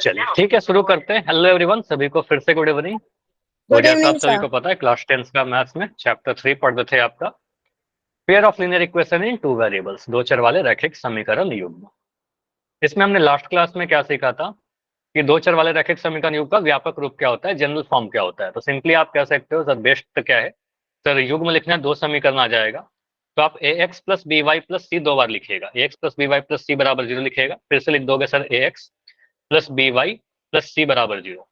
चलिए ठीक है, शुरू करते हैं। हेलो एवरीवन, सभी को फिर से गुड इवनिंग। तो गुड जैसा आप इवनिंग सभी सर। को पता है, क्लास 10 का मैथ्स में चैप्टर 3 पढ़ रहे थे आपका pair of linear equation in two variables, दो चर वाले रैखिक समीकरण युग्म। इसमें हमने लास्ट क्लास में क्या सीखा था कि दो चर वाले रैखिक समीकरण युग्म का व्यापक रूप क्या होता है, जनरल फॉर्म क्या होता है। तो सिंपली आप कह सकते हो सर बेस्ट क्या है, सर युग्म लिखना है, दो समीकरण आ जाएगा। तो आप A X plus B Y plus C दो बार लिखिएगा, A X plus B Y plus C बराबर जीरो लिखिएगा, फिर से लिख दोगे sir A X plus B Y plus C बराबर जीरो।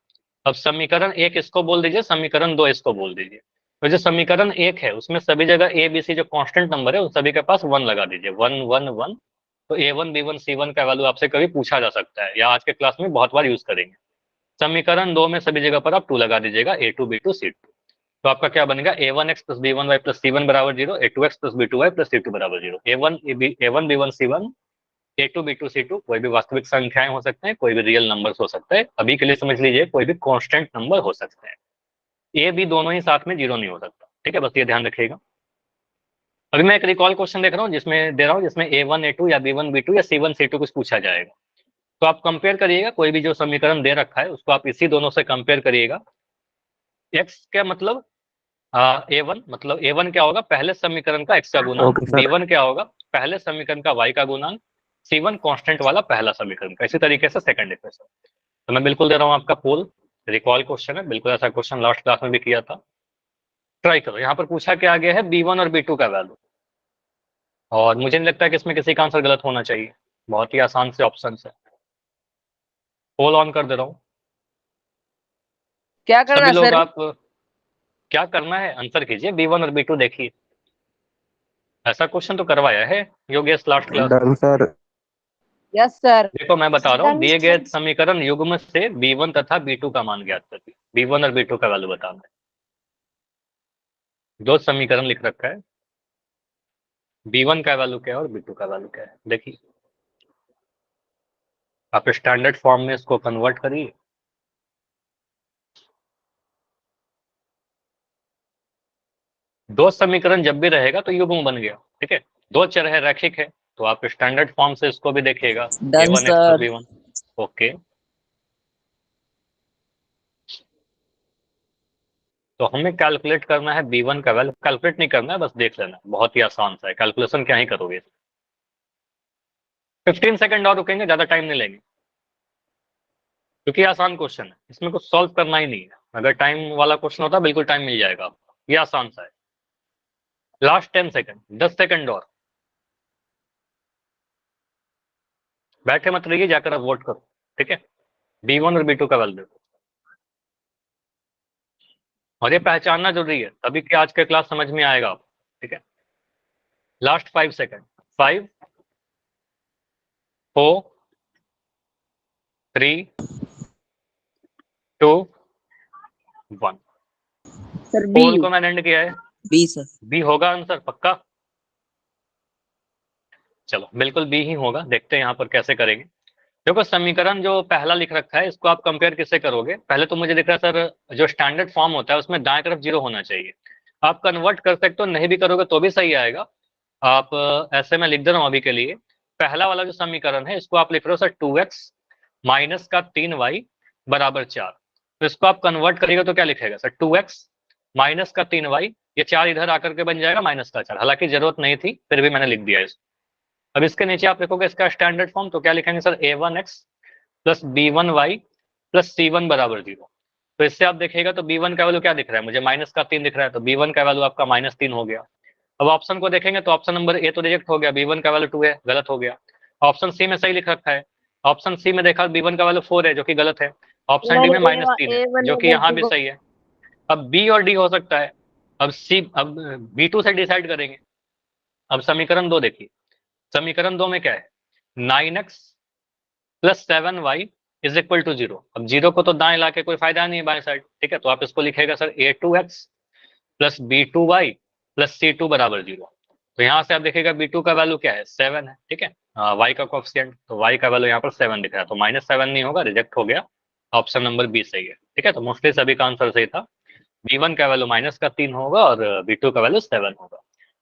अब समीकरण एक इसको बोल दीजिए, समीकरण दो इसको बोल दीजिए। तो जो समीकरण एक है उसमें सभी जगह ए बी सी जो कांस्टेंट नंबर है उन सभी के पास वन लगा दीजिए, वन वन वन। तो ए one B one C one का वैल्यू आपसे कभी पूछा जा सकता है या आज के क्लास में बहुत बार यूज करेंगे। समीकरण दो में सभी जगह पर आप टू लगा दीजिएगा, A two B two C two. तो आपका क्या बनेगा, A one X plus B one Y plus C one बराबर zero, A two X plus B two Y plus C two बराबर zero. A one B one C one, A two B two C two कोई भी वास्तविक संख्याएं हो सकते हैं, कोई भी रियल नंबर्स हो सकता है। अभी के लिए समझ लीजिए कोई भी कांस्टेंट नंबर हो सकता है। ए भी दोनों ही साथ में जीरो नहीं हो सकता, ठीक है, बस ये ध्यान रखिएगा। अभी मैं एक रिकॉल क्वेश्चन देख रहा हूँ जिसमें दे रहा हूँ जिसमें ए वन ए टू या बी वन बी टू या सी वन सी टू कुछ पूछा जाएगा। तो आप कंपेयर करिएगा, कोई भी जो समीकरण दे रखा है उसको आप इसी दोनों से कंपेयर करिएगा। एक्स क्या मतलब, ए वन मतलब ए वन क्या होगा, पहले समीकरण का एक्स का गुणांक। Okay B sir. वन क्या होगा, पहले समीकरण का वाई का गुणांक। सी वन कॉन्स्टेंट वाला पहला समीकरण का। इसी तरीके से सेकंड इक्वेशन। तो मैं बिल्कुल दे रहा हूँ आपका पोल, रिकॉल क्वेश्चन है, बिल्कुल ऐसा क्वेश्चन लास्ट क्लास में भी किया था। ट्राई करो। यहाँ पर पूछा क्या गया है, बी वन और बी टू का वैल्यू। और मुझे नहीं लगता कि इसमें किसी का आंसर गलत होना चाहिए, बहुत ही आसान से ऑप्शन है। पोल ऑन कर दे रहा हूँ। क्या करना सभी है लोग सर? आप क्या करना है, आंसर कीजिए, बी वन और बी टू देखिए। ऐसा क्वेश्चन तो करवाया है योगेश लास्ट क्लास में। Done sir. Yes sir. देखो मैं बता रहा हूँ, दिए गए समीकरण युग्म से बी वन तथा बी टू का मान ज्ञात करिए। बी वन और बी टू का वैल्यू बताना है। दो समीकरण लिख रखा है, बी वन का वैल्यू क्या है और बी टू का वैल्यू क्या है, देखिए। आप स्टैंडर्ड फॉर्म में इसको कन्वर्ट करिए। दो समीकरण जब भी रहेगा तो युग्म बन गया, ठीक है। दो चर है, रैखिक है, तो आप स्टैंडर्ड फॉर्म से इसको भी देखिएगा, A done one X plus sir. B one. Okay, तो हमें कैलकुलेट करना है बी वन का वैल्यू। कैलकुलेट नहीं करना है, बस देख लेना है, बहुत ही आसान सा है। कैलकुलेशन क्या ही करोगे, 15 सेकंड और रुकेंगे, ज्यादा टाइम नहीं लेंगे क्योंकि आसान क्वेश्चन है, इसमें कुछ सॉल्व करना ही नहीं है। अगर टाइम वाला क्वेश्चन होता बिल्कुल टाइम मिल जाएगा आपको, ये आसान सा है। लास्ट 10 सेकंड, 10 सेकंड और। बैठे मत रहिए, जाकर आप वोट करो, ठीक है। बी वन और बी टू का वैल्यू देखो, और ये पहचानना जरूरी है, तभी कि आज के क्लास समझ में आएगा आपको, ठीक है। Last 5 second, 5 4 3 2 1। Sir B. Poll को मैंने एंड किया है। B sir. बी होगा आंसर पक्का। चलो बिल्कुल बी ही होगा, देखते हैं यहाँ पर कैसे करेंगे। देखो समीकरण जो पहला लिख रखा है इसको आप कंपेयर किससे करोगे, पहले तो मुझे दिख रहा है सर जो स्टैंडर्ड फॉर्म होता है उसमें दाएं तरफ जीरो होना चाहिए। आप कन्वर्ट कर सकते हो, नहीं भी करोगे तो भी सही आएगा। आप ऐसे में लिख दे रहा हूँ अभी के लिए। पहला वाला जो समीकरण है इसको आप लिख रहे हो सर 2x माइनस का 3y बराबर 4। तो इसको आप कन्वर्ट करिएगा तो क्या लिखेगा सर, 2x माइनस का 3y, ये 4 इधर आकर के बन जाएगा माइनस का 4। हालांकि जरूरत नहीं थी, फिर भी मैंने लिख दिया इसको। अब इसके नीचे आप लिखोगे इसका स्टैंडर्ड फॉर्म, तो क्या लिखेंगे sir, A one X plus B one Y plus C one बराबर जीरो। तो इससे आप देखिएगा तो बी वन का वैल्यू क्या दिख रहा है मुझे, माइनस का 3 दिख रहा है, तो बी वन का वैल्यू आपका -3 हो गया। अब ऑप्शन को देखेंगे तो ऑप्शन नंबर ए तो रिजेक्ट हो गया, बी वन का वैल्यू 2 है, गलत हो गया। ऑप्शन सी में सही लिख रखा है, ऑप्शन सी में देखा बी वन का वैल्यू 4 है जो कि गलत है। ऑप्शन डी में -3 है ए वन जो कि यहाँ भी सही है। अब बी और डी हो सकता है। अब बी टू से डिसाइड करेंगे। अब समीकरण दो देखिए, समीकरण दो में क्या है, 9x plus 7y is equal to zero. अब जीरो को तो दाएं लाके कोई फायदा नहीं है बाएं साइड, ठीक है। तो आप इसको लिखेगा sir a2x plus b2y plus c2 बराबर जीरो। तो यहाँ से आप देखिएगा b2 का वैल्यू क्या है, 7 है, ठीक है। y का कोएफिशिएंट, तो y का वैल्यू यहाँ पर 7 दिख रहा है, तो -7 नहीं होगा, रिजेक्ट हो गया। ऑप्शन नंबर बी सही है, ठीक है। तो मोस्टली सभी का आंसर सही था। b1 का वैल्यू -3 होगा और b2 का वैल्यू 7 होगा।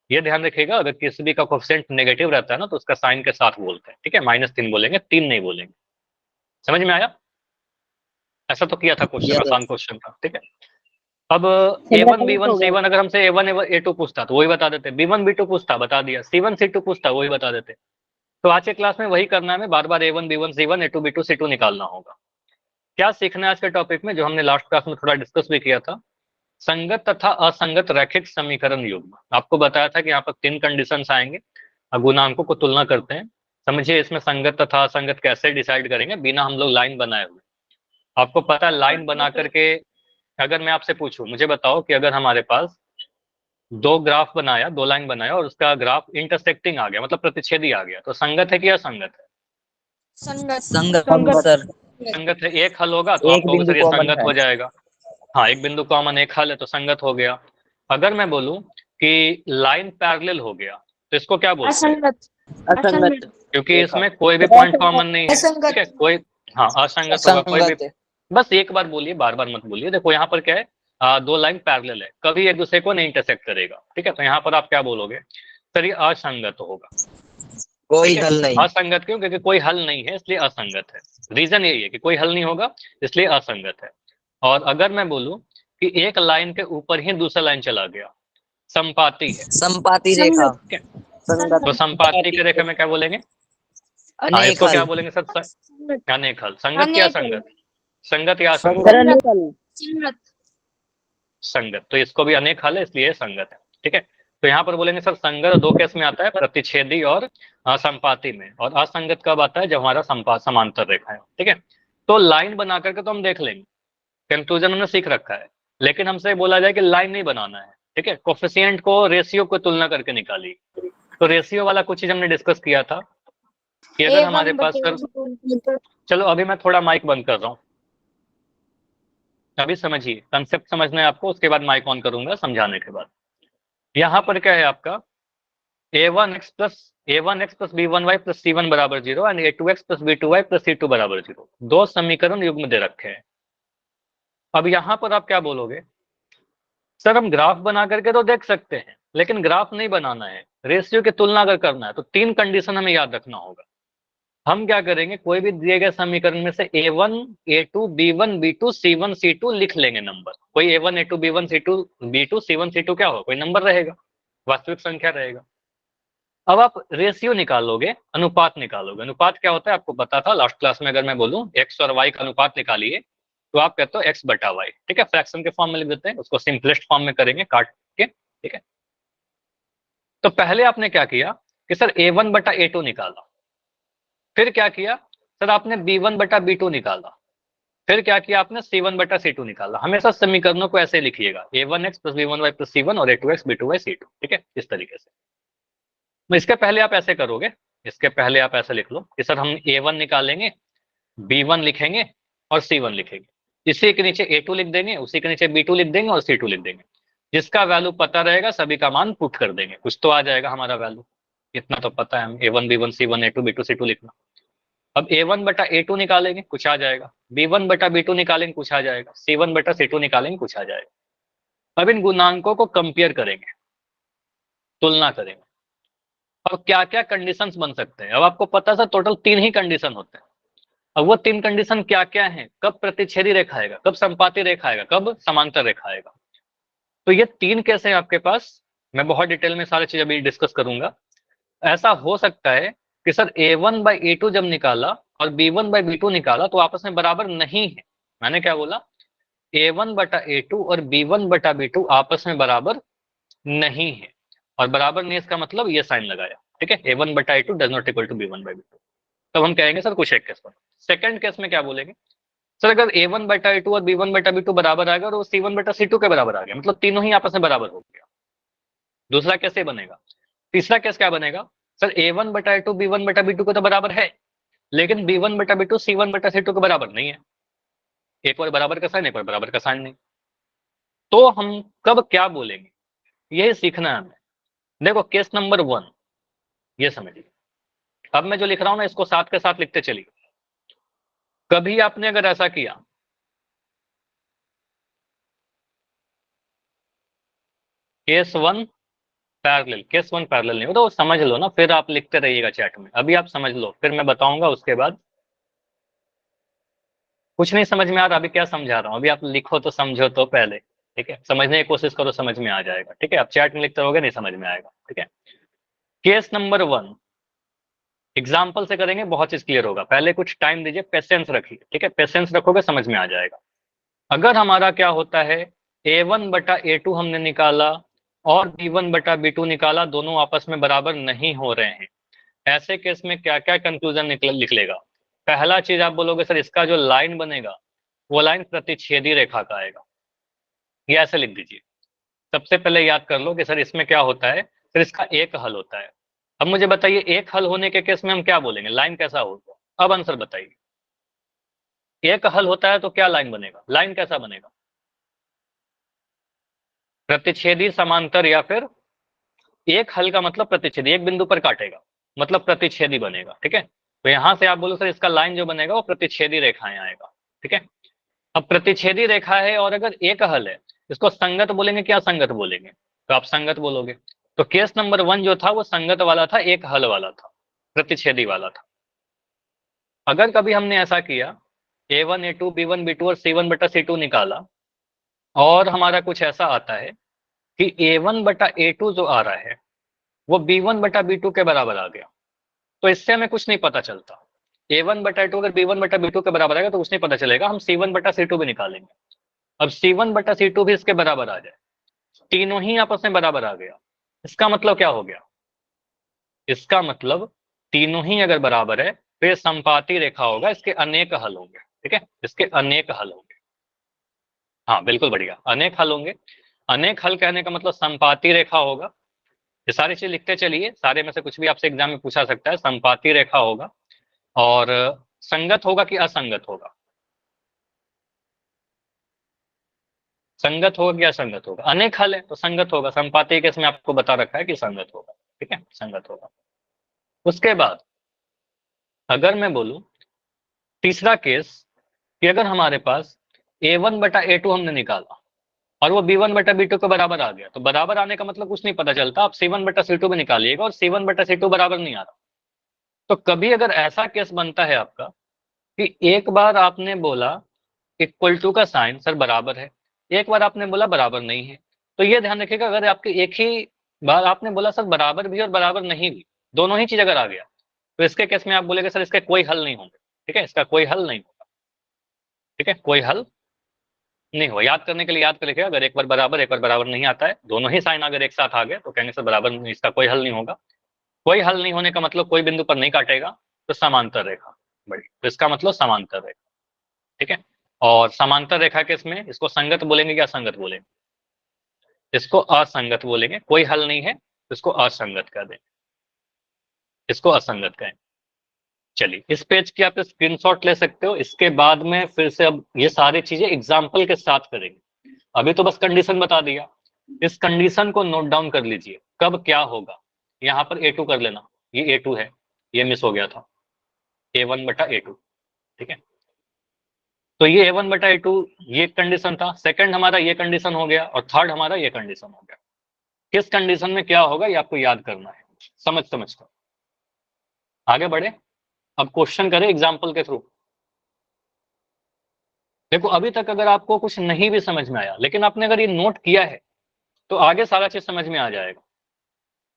ये ध्यान रखिएगा, अगर किसी भी का कोएफिशिएंट नेगेटिव रहता है ना तो उसका साइन के साथ बोलते हैं, ठीक है। -3 बोलेंगे, 3 नहीं बोलेंगे। समझ में आया। ऐसा तो किया था क्वेश्चन, किया था। आसान क्वेश्चन था, ठीक है। अब A1 B1 C1 अगर हमसे A1 A2 पूछता तो वही बता देते, B1 B2 पूछता बता दिया, C1 C2 पूछता वही बता देते। तो आज के क्लास में वही करना है, हमें बार बार A1 B1 C1 A2 B2 C2 निकालना होगा। क्या सीखना है आज के टॉपिक में, जो हमने लास्ट क्लास में थोड़ा डिस्कस भी किया था, संगत तथा असंगत रैखिक समीकरण युग्म। आपको बताया था कि यहाँ पर 3 कंडीशंस आएंगे, गुणांकों को तुलना करते हैं। समझिए इसमें संगत तथा असंगत कैसे डिसाइड करेंगे, बिना हम लोग लाइन बनाए हुए। आपको पता है लाइन बना करके, अगर मैं आपसे पूछूं, मुझे बताओ कि अगर हमारे पास 2 ग्राफ बनाया, 2 लाइन बनाया और उसका ग्राफ इंटरसेक्टिंग आ गया, मतलब प्रतिच्छेदी आ गया, तो संगत है कि असंगत है? संगत सर। संगत है। एक हल होगा तो आप एक कहोगे बिंदु सर ये कॉमन संगत है। हो जाएगा। हाँ, एक बिंदु कॉमन, एक हल है तो संगत हो गया। अगर मैं बोलूं कि लाइन पैरेलल हो गया तो इसको क्या बोलते हैं? असंगत। असंगत। क्योंकि रेखा। इसमें कोई भी पॉइंट कॉमन नहीं है, ठीक है। असंगत। कोई, हाँ असंगत होगा कोई भी। असंगत है। बस एक बार बोलिए, बार बार मत बोलिए। देखो यहाँ पर क्या है, 2 लाइन पैरेलल है, कभी एक दूसरे को नहीं इंटरसेक्ट करेगा, ठीक है। तो यहाँ पर आप क्या बोलोगे, सर ये असंगत होगा, कोई ठीक है। हल नहीं। असंगत क्यों? क्योंकि कोई हल नहीं है इसलिए असंगत है। रीजन यही है कि कोई हल नहीं होगा इसलिए असंगत है। और अगर मैं बोलूं कि एक लाइन के ऊपर ही दूसरा लाइन चला गया, संपाती है, संपाती रेखा। ठीक है। संगत। तो संपाती की रेखा में क्या बोलेंगे? हाँ, अनेक इसको हल। क्या बोलेंगे सर? अनेक हल। संगत क्या संगत? संगत या असंगत? सर अनेक हल। संगत। संगत। तो इसको भी अनेक हल है इसलिए संगत है, ठीक है। तो यहाँ पर बोलेंगे सर संगत 2 केस में आता है, प्रतिच्छेदी और संपाती में। और असंगत कब आता है? जब हमारा समांतर रेखा है, ठीक है। तो लाइन बना करके तो हम देख लेंगे, कंक्लूजन हमने सीख रखा है। लेकिन हमसे बोला जाए कि लाइन नहीं बनाना है, ठीक है। कोफिशिएंट को रेशियो को तुलना करके निकाली, तो रेशियो वाला कुछ चीज हमने डिस्कस किया था कि अगर हमारे पास सर, चलो अभी मैं थोड़ा माइक बंद कर रहा हूँ, अभी समझिए, कंसेप्ट समझना है आपको, उसके बाद माइक ऑन करूंगा समझाने के बाद। यहाँ पर क्या है आपका, a1x plus b1y plus c1 बराबर 0 and a2x plus b2y plus c2 बराबर 0, 2 समीकरण युग्म दे रखे हैं। अब यहाँ पर आप क्या बोलोगे, सर हम ग्राफ बना करके तो देख सकते हैं लेकिन ग्राफ नहीं बनाना है, रेशियो की तुलना अगर करना है तो 3 कंडीशन हमें याद रखना होगा। हम क्या करेंगे, कोई भी दिए गए समीकरण में से a1 a2 b1 b2 c1 c2 लिख लेंगे नंबर। कोई a1 a2 b1 c2 b2 c1 c2 क्या होगा, कोई नंबर रहेगा, वास्तविक संख्या रहेगा। अब आप रेशियो निकालोगे, अनुपात निकालोगे। अनुपात क्या होता है आपको पता था लास्ट क्लास में, अगर मैं बोलूं x और y का अनुपात निकालिए तो आप कहते हो x बटा y, ठीक है। फ्रैक्शन के फॉर्म में लिख देते हैं, उसको सिंपलेस्ट फॉर्म में करेंगे काट के, ठीक है। तो पहले आपने क्या किया कि सर a1 बटा a2 निकाला, फिर क्या किया सर आपने b1 बटा b2 निकाला, फिर क्या किया आपने c1 बटा c2 निकाला। हमेशा समीकरणों को ऐसे लिखिएगा, a1x plus b1y plus c1 और a2x b2y c2, ठीक है, इस तरीके से। तो इसके पहले आप ऐसे करोगे, इसके पहले आप ऐसे लिख लो कि सर हम a1 निकालेंगे, b1 लिखेंगे और c1 लिखेंगे, इसी के नीचे a2 लिख देंगे, उसी के नीचे b2 लिख देंगे और c2 लिख देंगे। जिसका वैल्यू पता रहेगा सभी का मान पुट कर देंगे, कुछ तो आ जाएगा हमारा वैल्यू। इतना तो पता है, हम a1 b1 c1 a2 b2 c2 लिखना। अब a1 बटा a2 निकालेंगे कुछ आ जाएगा, b1 बटा b2 निकालेंगे कुछ आ जाएगा, c1 बटा c2 निकालेंगे कुछ आ जाएगा। अब इन गुणांकों को कंपेयर करेंगे, तुलना करेंगे। अब क्या क्या कंडीशंस बन सकते हैं, अब आपको पता है सर टोटल 3 ही कंडीशन होते हैं। अब वो 3 कंडीशन क्या क्या है, कब प्रतिच्छेदी रेखा आएगा, कब संपाती रेखा आएगा, कब समांतर रेखा आएगा। तो ये 3 कैसे हैं आपके पास, मैं बहुत डिटेल में सारी चीज अभी डिस्कस करूंगा। ऐसा हो सकता है कि सर a1 बाई a2 जब निकाला और b1 बाई b2 निकाला तो आपस में बराबर नहीं है। मैंने क्या बोला, a1 बटा a2 और b1 बटा b2 आपस में बराबर नहीं है। और बराबर नहीं इसका मतलब ये साइन लगाया, ठीक है, a1 बटा a2 does not equal to b1 by b2। तब हम कहेंगे सर कुछ एक केस पर। सेकंड केस में क्या बोलेंगे, सर अगर a1 बटा a2 और b1 बटा b2 बराबर आ गया और वो c1 बटा c2 के बराबर आ गया, मतलब तीनों ही आपस में बराबर हो गया। दूसरा कैसे बनेगा, तीसरा केस क्या बनेगा, सर a1 बटा a2 b1 बटा b2 को तो बराबर है, लेकिन b1 बटा b2 c1 बटा c2 के बराबर नहीं है। एक और बराबर का साइन, एक और बराबर का साइन नहीं। तो हम कब क्या बोलेंगे, यही सीखना है हमें। देखो केस नंबर 1 ये समझिए, अब मैं जो लिख रहा हूं ना इसको साथ के साथ लिखते चलिए। कभी आपने अगर ऐसा किया, केस वन पैरेलल नहीं हो तो समझ लो ना, फिर आप लिखते रहिएगा चैट में, अभी आप समझ लो फिर मैं बताऊंगा उसके बाद। कुछ नहीं समझ में आ रहा, अभी क्या समझा रहा हूँ, अभी आप लिखो तो समझो तो पहले, ठीक है, समझने की कोशिश करो, समझ में आ जाएगा, ठीक है। आप चैट में लिखते रहोगे नहीं समझ में आएगा, ठीक है। केस नंबर 1 एग्जाम्पल से करेंगे, बहुत चीज क्लियर होगा। पहले कुछ टाइम दीजिए, पेशेंस रखिए, ठीक है, पेशेंस रखोगे समझ में आ जाएगा। अगर हमारा क्या होता है, A1/A2 हमने निकाला और B1/B2 निकाला, दोनों आपस में बराबर नहीं हो रहे हैं, ऐसे केस में क्या क्या कंक्लूजन लिख लेगा। पहला चीज आप बोलोगे सर इसका जो लाइन बनेगा वो लाइन प्रतिच्छेदी रेखा का आएगा, ये ऐसे लिख दीजिए। सबसे पहले याद कर लो कि सर इसमें क्या होता है, सर इसका एक हल होता है। अब मुझे बताइए एक हल होने के केस में हम क्या बोलेंगे, लाइन कैसा होगा, अब आंसर बताइए। एक हल होता है तो क्या लाइन बनेगा, लाइन कैसा बनेगा, प्रतिच्छेदी, समांतर, या फिर एक हल का मतलब प्रतिच्छेदी, एक बिंदु पर काटेगा मतलब प्रतिच्छेदी बनेगा, ठीक है। तो यहां से आप बोलो सर इसका लाइन जो बनेगा वो प्रतिच्छेदी रेखाएं आएगा, ठीक है। अब प्रतिच्छेदी रेखा है और अगर एक हल है, इसको संगत बोलेंगे क्या संगत बोलेंगे, तो आप संगत बोलोगे। तो केस नंबर 1 जो था वो संगत वाला था, एक हल वाला था, प्रतिच्छेदी वाला था। अगर कभी हमने ऐसा किया, A1 A2 B1 B2 और C1/C2 निकाला और हमारा कुछ ऐसा आता है कि A1/A2 जो आ रहा है वो B1/B2 के बराबर आ गया, तो इससे हमें कुछ नहीं पता चलता। A1/A2 अगर B1/B2 के बराबर आएगा तो कुछ नहीं पता चलेगा, हम C1/C2 भी निकालेंगे। अब C1/C2 भी इसके बराबर आ जाए, तीनों ही आपस में बराबर आ गया, इसका मतलब क्या हो गया, इसका मतलब तीनों ही अगर बराबर है तो ये संपाती रेखा होगा, इसके अनेक हल होंगे, ठीक है, इसके अनेक हल होंगे। हाँ बिल्कुल बढ़िया, अनेक हल होंगे। अनेक हल कहने का मतलब संपाती रेखा होगा। ये सारी चीज लिखते चलिए, सारे में से कुछ भी आपसे एग्जाम में पूछा सकता है। संपाती रेखा होगा और संगत होगा कि असंगत होगा, संगत होगा कि असंगत होगा, अनेक हल है तो संगत होगा, संपाती केस में आपको बता रखा है कि संगत होगा, ठीक है, संगत होगा। उसके बाद अगर मैं बोलूं तीसरा केस कि अगर हमारे पास A1/A2 हमने निकाला और वो B1/B2 के बराबर आ गया, तो बराबर आने का मतलब कुछ नहीं पता चलता, आप C1/C2 भी निकालिएगा और C1/C2 बराबर नहीं आ रहा। तो कभी अगर ऐसा केस बनता है आपका कि एक बार आपने बोला इक्वल टू का साइन सर बराबर है, एक बार आपने बोला बराबर नहीं है, तो ये ध्यान रखिएगा अगर आपके एक ही बार आपने बोला सर बराबर भी और बराबर नहीं भी, दोनों ही चीज अगर आ गया, तो इसके केस में आप बोलेंगे सर इसके कोई हल नहीं होंगे, ठीक है, इसका कोई हल नहीं होगा, ठीक है, कोई हल नहीं हो। याद करने के लिए याद कर लिखिएगा, अगर एक बार बराबर नहीं आता है, दोनों ही साइन अगर एक साथ आ गए तो कहेंगे सर बराबर नहीं, इसका कोई हल नहीं होगा। कोई हल नहीं होने का मतलब कोई बिंदु पर नहीं काटेगा, तो समांतर रेखा बड़ी, तो इसका मतलब समांतर रेखा, ठीक है। और समांतर रेखा के इसमें इसको संगत बोलेंगे या असंगत बोलेंगे, इसको असंगत बोलेंगे, कोई हल नहीं है तो इसको असंगत कर दें, इसको असंगत कहें। चलिए इस पेज की आप स्क्रीनशॉट ले सकते हो, इसके बाद में फिर से अब ये सारी चीजें एग्जाम्पल के साथ करेंगे। अभी तो बस कंडीशन बता दिया, इस कंडीशन को नोट डाउन कर लीजिए, कब क्या होगा। यहाँ पर A2 कर लेना, ये A2 है, ये मिस हो गया था, A1/A2, ठीक है। तो ये A1/A2 ये कंडीशन था, सेकंड हमारा ये कंडीशन हो गया और थर्ड हमारा ये कंडीशन हो गया। किस कंडीशन में क्या होगा ये आपको याद करना है, समझ कर आगे बढ़े। अब क्वेश्चन करें एग्जाम्पल के थ्रू। देखो अभी तक अगर आपको कुछ नहीं भी समझ में आया, लेकिन आपने अगर ये नोट किया है तो आगे सारा चीज समझ में आ जाएगा।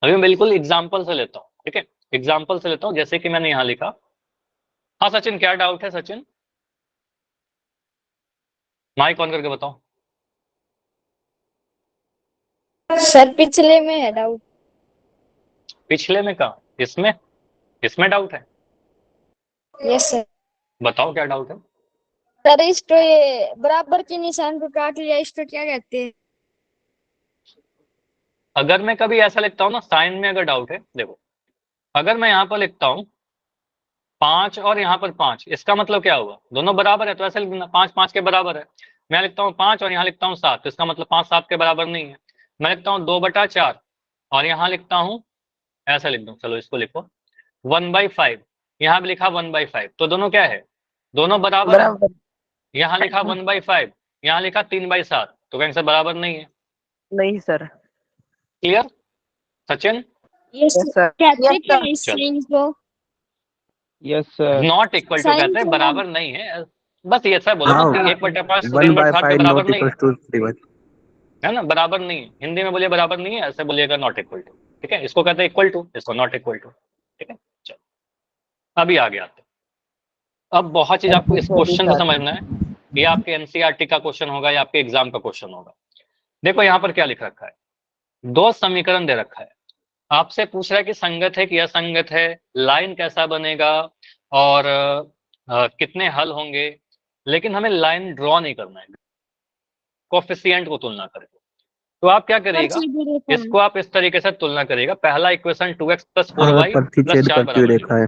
अभी मैं बिल्कुल एग्जाम्पल से लेता हूँ, ठीक है, एग्जाम्पल से लेता हूँ, जैसे कि मैंने यहाँ लिखा। हाँ सचिन क्या डाउट है सचिन, माइक ऑन करके बताओ। सर पिछले में है डाउट। पिछले में कहा, इसमें इसमें डाउट है, यस सर। बताओ क्या डाउट है। सर इसको ये बराबर के निशान को काट लिया, इसको क्या कहते हैं। अगर मैं कभी ऐसा लिखता हूँ ना, साइन में अगर डाउट है, देखो अगर मैं यहाँ पर लिखता हूँ 5 और यहाँ पर 5, इसका मतलब क्या हुआ, दोनों बराबर है तो ऐसे लिख देना 5 5 के बराबर है। मैं लिखता हूँ 5 और यहाँ लिखता हूँ 7, तो इसका मतलब 5 7 के बराबर नहीं है। मैं लिखता हूँ 2/4 और यहाँ लिखता हूँ, ऐसा लिख दूँ, चलो इसको लिखो 1/5, यहाँ भी लिखा 1/5, तो दोनों क्या है, दोनों बराबर है। बराबर यहाँ लिखा 1/5, यहाँ लिखा 3/7, तो कहेंगे सर बराबर नहीं है। नहीं sir. Clear Sachin. Yes yes sir. कहते क्या है इस चलो साइन को। Yes sir. Not equal to sign कहते हैं, क्या है? बराबर नहीं है, बस ये ऐसा बोलो हाँ, ना कि 1/5 तो 1 दिन भर by 7 के 5 बराबर not नहीं है, equals to 3 by। है ना, बराबर नहीं है। हिंदी में बोलिए बराबर नहीं है, ऐसे बोलिएगा नॉट इक्वल टू। ठीक है, इसको कहते हैं इक्वल टू, इसको नॉट इक्वल टू। ठीक है, चलो अभी आगे आते हैं। अब बहुत चीज आपको इस क्वेश्चन से समझना है, ये आपके एनसीईआरटी का क्वेश्चन होगा या आपके एग्जाम का क्वेश्चन होगा। देखो यहाँ पर क्या लिख रखा है, दो समीकरण दे रखा है, आपसे पूछ रहा है कि संगत है कि असंगत है, लाइन कैसा बनेगा और कितने हल होंगे, लेकिन हमें लाइन ड्रॉ नहीं करना है, कोफिशिएंट को तुलना करें। तो आप क्या करिएगा, सीधी रेखा में। इसको आप इस तरीके से तुलना करिएगा, पहला इक्वेशन 2x प्लस फोर अगर वाई प्लस प्रतिच्छेद 4 करती हुई बराबर 0, रेखा है।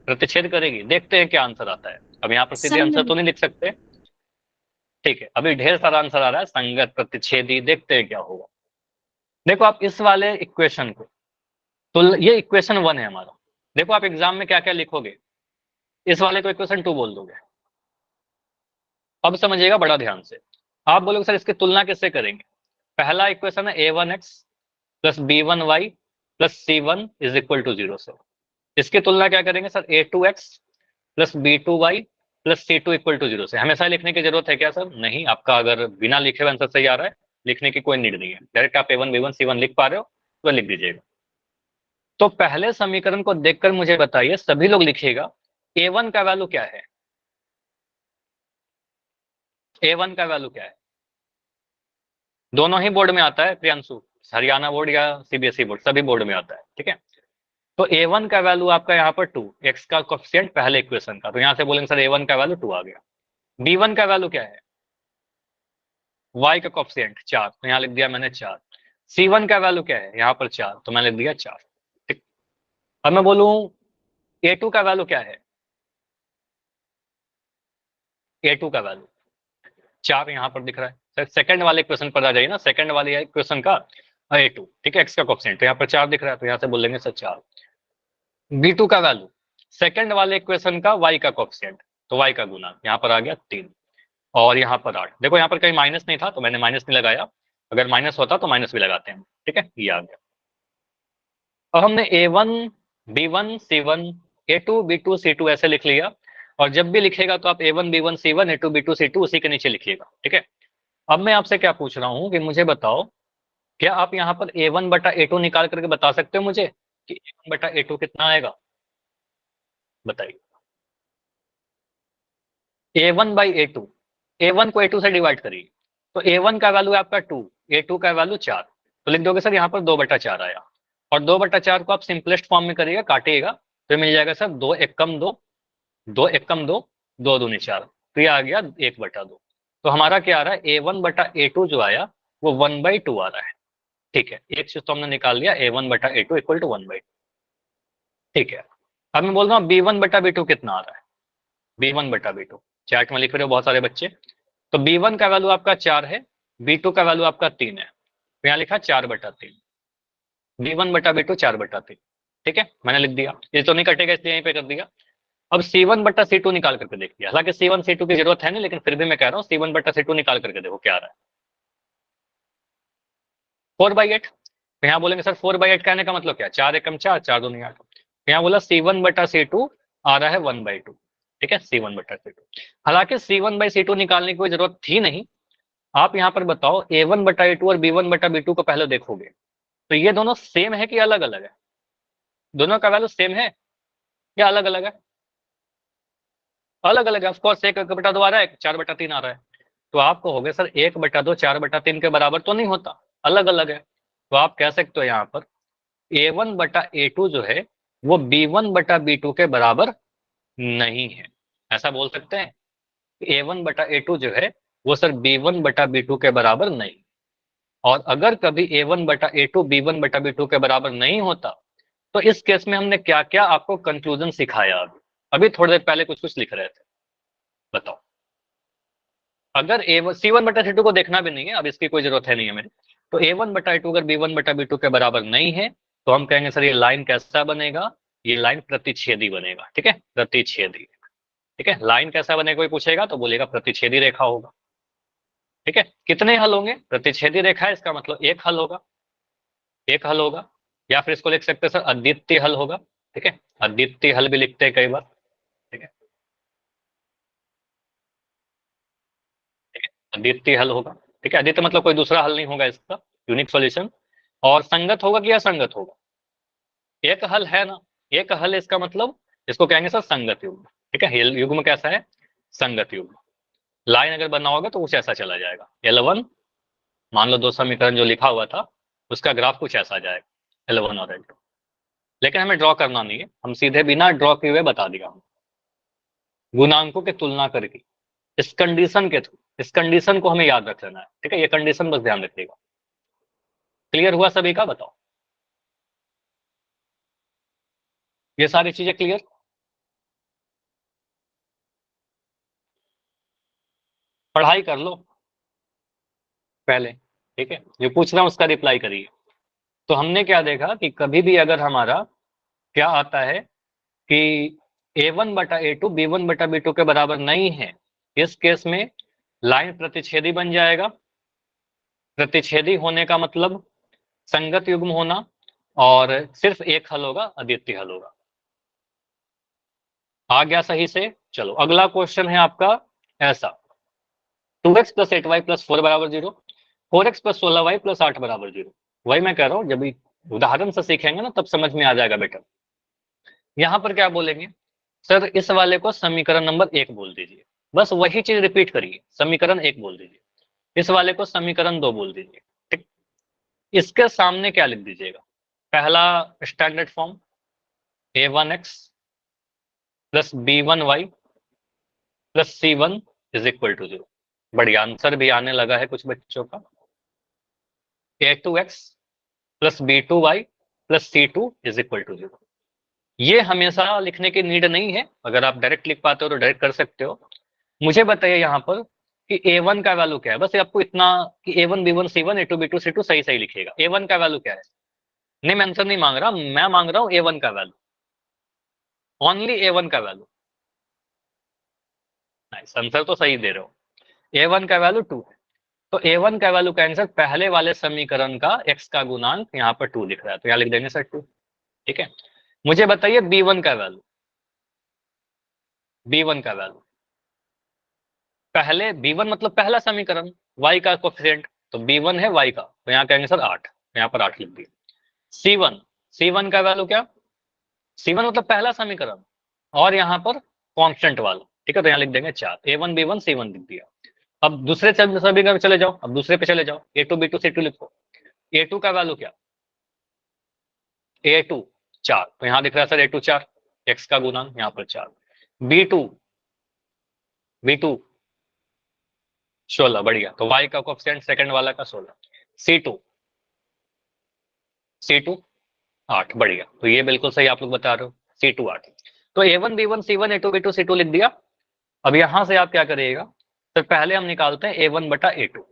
प्रतिच्छेद करेगी, देखते हैं क्या आंसर आता है। अब यहाँ पर सीधे आंसर संगत। तो नहीं लिख सकते, ठीक है, अभी ढेर सारा आंसर आ रहा है, संगत प्रतिच्छेदी, देखते हैं क्या होगा। देखो आप इस वाले इक्वेशन को, तो ये इक्वेशन 1 है हमारा। देखो आप एग्जाम में क्या क्या लिखोगे, इस वाले को इक्वेशन 2 बोल दोगे। अब समझिएगा बड़ा ध्यान से, आप बोलोगे सर इसकी तुलना किससे करेंगे। पहला इक्वेशन है a1x plus b1y plus c1 is equal to 0 से। इसकी तुलना क्या करेंगे sir, a2x plus b2y plus c2 equal to 0 से। हमेशा लिखने की जरूरत है क्या सर, नहीं, आपका अगर बिना लिखे हुए आंसर सही आ रहा है, लिखने की कोई नीड नहीं है, डायरेक्ट आप a1 b1 c1 लिख पा रहे हो तो लिख दीजिएगा। तो पहले समीकरण को देखकर मुझे बताइए, सभी लोग लिखिएगा a1 का वैल्यू क्या है, a1 का वैल्यू क्या है। दोनों ही बोर्ड में आता है प्रियांशु, हरियाणा बोर्ड या सीबीएसई बोर्ड, सभी बोर्ड में आता है। ठीक है, तो a1 का वैल्यू आपका यहाँ पर 2, x का कोफिशिएंट पहले इक्वेशन का, तो यहाँ से बोलेंगे सर a1 का वैल्यू 2 आ गया। b1 का वैल्यू क्या है, y का कोफिशिएंट 4, तो यहाँ लिख दिया मैंने 4। c1 का वैल्यू क्या है, यहाँ पर 4, तो मैंने लिख दिया 4। ठीक, अब मैं बोलूं a2 का वैल्यू क्या है, a2 का वैल्यू 4 यहाँ पर दिख रहा है। सेकंड वाले क्वेश्चन पर आ जाइए ना, सेकंड वाले क्वेश्चन का a2, ठीक है, x का कोफिशिएंट, तो यहाँ पर 4 दिख रहा है, तो यहाँ से बोलेंगे सर 4। b2 का वैल्यू सेकंड वाले इक्वेशन का y का कोफिशिएंट, तो y का गुना, यहाँ पर आ गया 3, और यहाँ पर 8। देखो यहाँ पर कहीं माइनस नहीं था तो मैंने माइनस नहीं लगाया, अगर माइनस होता तो माइनस भी लगाते हैं। ठीक है, ये आ गया। अब हमने a1 b1 c1 a2 b2 c2 ऐसे लिख लिया, और जब भी लिखेगा तो आप a1 b1 c1 a2 b2 c2 उसी के नीचे लिखिएगा। ठीक है, अब मैं आपसे क्या पूछ रहा हूँ कि मुझे बताओ, क्या आप यहाँ पर a1 बटा a2 निकाल करके बता सकते हो मुझे कि a1 बटा a2 कितना आएगा, बताइए। a1 बाई a2, a1 को a2 से डिवाइड करिए, तो a1 का वैल्यू है आपका 2, a2 का वैल्यू 4, तो लिख दोगे सर यहाँ पर 2/4 आया, और 2/4 को आप सिंपलेस्ट फॉर्म में करिएगा, काटिएगा, तो मिल जाएगा सर 2 एकम 2, 2 एकम 2, 2 दूनी 4, तो ये आ गया 1/2। तो हमारा क्या आ रहा है, a1 बटा a2 जो आया वो 1/2 आ रहा है। ठीक है, एक चीज तो हमने निकाल लिया, a1 बटा a2 इक्वल टू 1/2। ठीक है, अब मैं बोल रहा हूँ b1 बटा b2 कितना आ रहा है, b1 बटा b2, चैट में लिख रहे हो बहुत सारे बच्चे, तो b1 का वैल्यू आपका 4 है, b2 का वैल्यू आपका 3 है, तो यहाँ लिखा 4/3, b1 बटा b2 4/3। ठीक है, मैंने लिख दिया, ये तो नहीं कटेगा इसलिए यहीं पे कर दिया। अब c1 बटा c2 निकाल करके देख लिया, हालांकि c1 c2 की जरूरत है नहीं, लेकिन फिर भी मैं कह रहा हूँ c1 बटा c2 निकाल करके देखो क्या आ रहा है, 4/8। तो यहाँ बोलेंगे सर 4/8 कहने का मतलब क्या, 4 एकम 4, 4 दूनी 8, तो यहाँ बोला c1 बटा c2 आ रहा है 1/2। ठीक है, c1 बटा c2, हालांकि c1 बाई c2 निकालने की कोई जरूरत थी नहीं। आप यहाँ पर बताओ a1 बटा a2 और b1 बटा b2 को पहले देखोगे, तो ये दोनों सेम है कि अलग अलग है, दोनों का वैल्यू सेम है या अलग अलग है, अलग अलग है। ऑफकोर्स 1/2 आ रहा है, 4/3 आ रहा है, तो आप कहोगे सर 1/2 4/3 के बराबर तो नहीं होता, अलग अलग है, तो आप कह सकते हो यहाँ पर a1 बटा a2 जो है वो b1 बटा b2 के बराबर नहीं है, ऐसा बोल सकते हैं, a1 बटा a2 जो है वो सर b1 बटा b2 के बराबर नहीं। और अगर कभी a1 बटा a2 b1 बटा b2 के बराबर नहीं होता, तो इस केस में हमने क्या क्या आपको कंक्लूजन सिखाया, अभी अभी थोड़ी देर पहले कुछ कुछ लिख रहे थे, बताओ। अगर c1 बटा c2 को देखना भी नहीं है, अब इसकी कोई जरूरत है नहीं है मेरी, तो a1 बटा a2 अगर b1 बटा b2 के बराबर नहीं है, तो हम कहेंगे सर ये लाइन कैसा बनेगा, ये लाइन प्रतिच्छेदी बनेगा। ठीक है, प्रतिच्छेदी। ठीक है, लाइन कैसा बनेगा कोई पूछेगा तो बोलेगा प्रतिच्छेदी रेखा होगा। ठीक है, कितने हल होंगे, प्रतिच्छेदी रेखा है इसका मतलब एक हल होगा, एक हल होगा, या फिर इसको लिख सकते हैं सर अद्वितीय हल होगा। ठीक है, अद्वितीय हल भी लिखते हैं कई बार। ठीक है, अद्वितीय हल होगा, ठीक है। अद्वितीय मतलब कोई दूसरा हल नहीं होगा इसका, यूनिक सॉल्यूशन। और संगत होगा कि असंगत होगा? एक हल है ना, एक हल इसका मतलब इसको कहेंगे सर संगत युग्म, ठीक है। युग्म कैसा है? संगत युग्म। लाइन अगर बना होगा तो कुछ ऐसा चला जाएगा, L1 मान लो दो समीकरण जो लिखा हुआ था उसका ग्राफ कुछ ऐसा जाएगा, L1 और L2। लेकिन हमें ड्रॉ करना नहीं है, हम सीधे बिना ड्रॉ किए हुए बता दिया हम, गुणांकों की तुलना करके, इस कंडीशन के थ्रू। इस कंडीशन को हमें याद रख लेना है, ठीक है। ये कंडीशन बस ध्यान रखिएगा। क्लियर हुआ सभी का? बताओ, ये सारी चीजें क्लियर? पढ़ाई कर लो पहले, ठीक है। जो पूछ रहा हूं उसका रिप्लाई करिए। तो हमने क्या देखा कि कभी भी अगर हमारा क्या आता है कि A1 बटा A2 B1 बटा B2 के बराबर नहीं है, इस केस में लाइन प्रतिच्छेदी बन जाएगा। प्रतिच्छेदी होने का मतलब संगत युग्म होना, और सिर्फ एक हल होगा, अद्वितीय हल होगा। आ गया सही से? चलो अगला क्वेश्चन है आपका ऐसा, 2x प्लस 8y प्लस 4 बराबर 0, 4x प्लस 16y प्लस 8 बराबर 0। वही मैं कह रहा हूं, जब भी उदाहरण से सीखेंगे ना तब समझ में आ जाएगा बेटा। यहां पर क्या बोलेंगे सर, इस वाले को समीकरण नंबर 1 बोल दीजिए, बस वही चीज रिपीट करिए, समीकरण 1 बोल दीजिए। इस वाले को समीकरण 2 बोल दीजिए, ठीक। इसके सामने क्या लिख दीजिएगा? पहला standard form A1x plus B1y plus C1 is equal to 0। बढ़िया, आंसर भी आने लगा है कुछ बच्चों का। A2x plus B2y plus C2 is equal to 0। ये हमेशा लिखने की नीड नहीं है, अगर आप डायरेक्ट लिख पाते हो तो डायरेक्ट कर सकते हो। मुझे बताइए यहाँ पर कि A1 का वैल्यू क्या है, बस आपको इतना कि A1 B1 C1 A2 B2 C2 सही सही लिखिएगा। A1 का वैल्यू क्या है? नहीं, मैं आंसर नहीं मांग रहा, मैं मांग रहा हूँ A1 का वैल्यू, ओनली A1 का वैल्यू। आंसर तो सही दे रहे हो, A1 का वैल्यू 2 है। तो A1 का वैल्यू का आंसर पहले वाले समीकरण का x का गुणांक यहाँ पर 2 दिख रहा है, तो यहाँ लिख देंगे सर 2, ठीक है। मुझे बताइए B1 का वैल्यू, B1 का वैल्यू पहले B1 मतलब पहला समीकरण, y का कोफिशिएंट, तो B1 है y का, तो यहाँ कहेंगे सर 8, यहाँ पर 8 लिख दिया। C1, C1 का वैल्यू क्या? C1 मतलब पहला समीकरण, और यहाँ पर कांस्टेंट वाला, ठीक है, तो यहाँ लिख देंगे 4। A1 B1 C1 लिख दिया। अब दूसरे समीकरण चले जाओ, अब दूसरे पे चले जाओ, A2 B2 C2 लिखो। A2 का वैल्यू क्या? A2 4, तो यहाँ दिख रहा है सर A2 4, x का गुणांक यहाँ पर 4। B2 16, बढ़िया, तो y का कोएफिशिएंट सेकंड वाला का 16। C2 8, बढ़िया, तो ये बिल्कुल सही आप लोग बता रहे हो, C2 8। तो A1 B1 C1 A2 B2 C2 लिख दिया। अब यहां से आप क्या करिएगा, तो पहले हम निकालते हैं A1 बटा A2।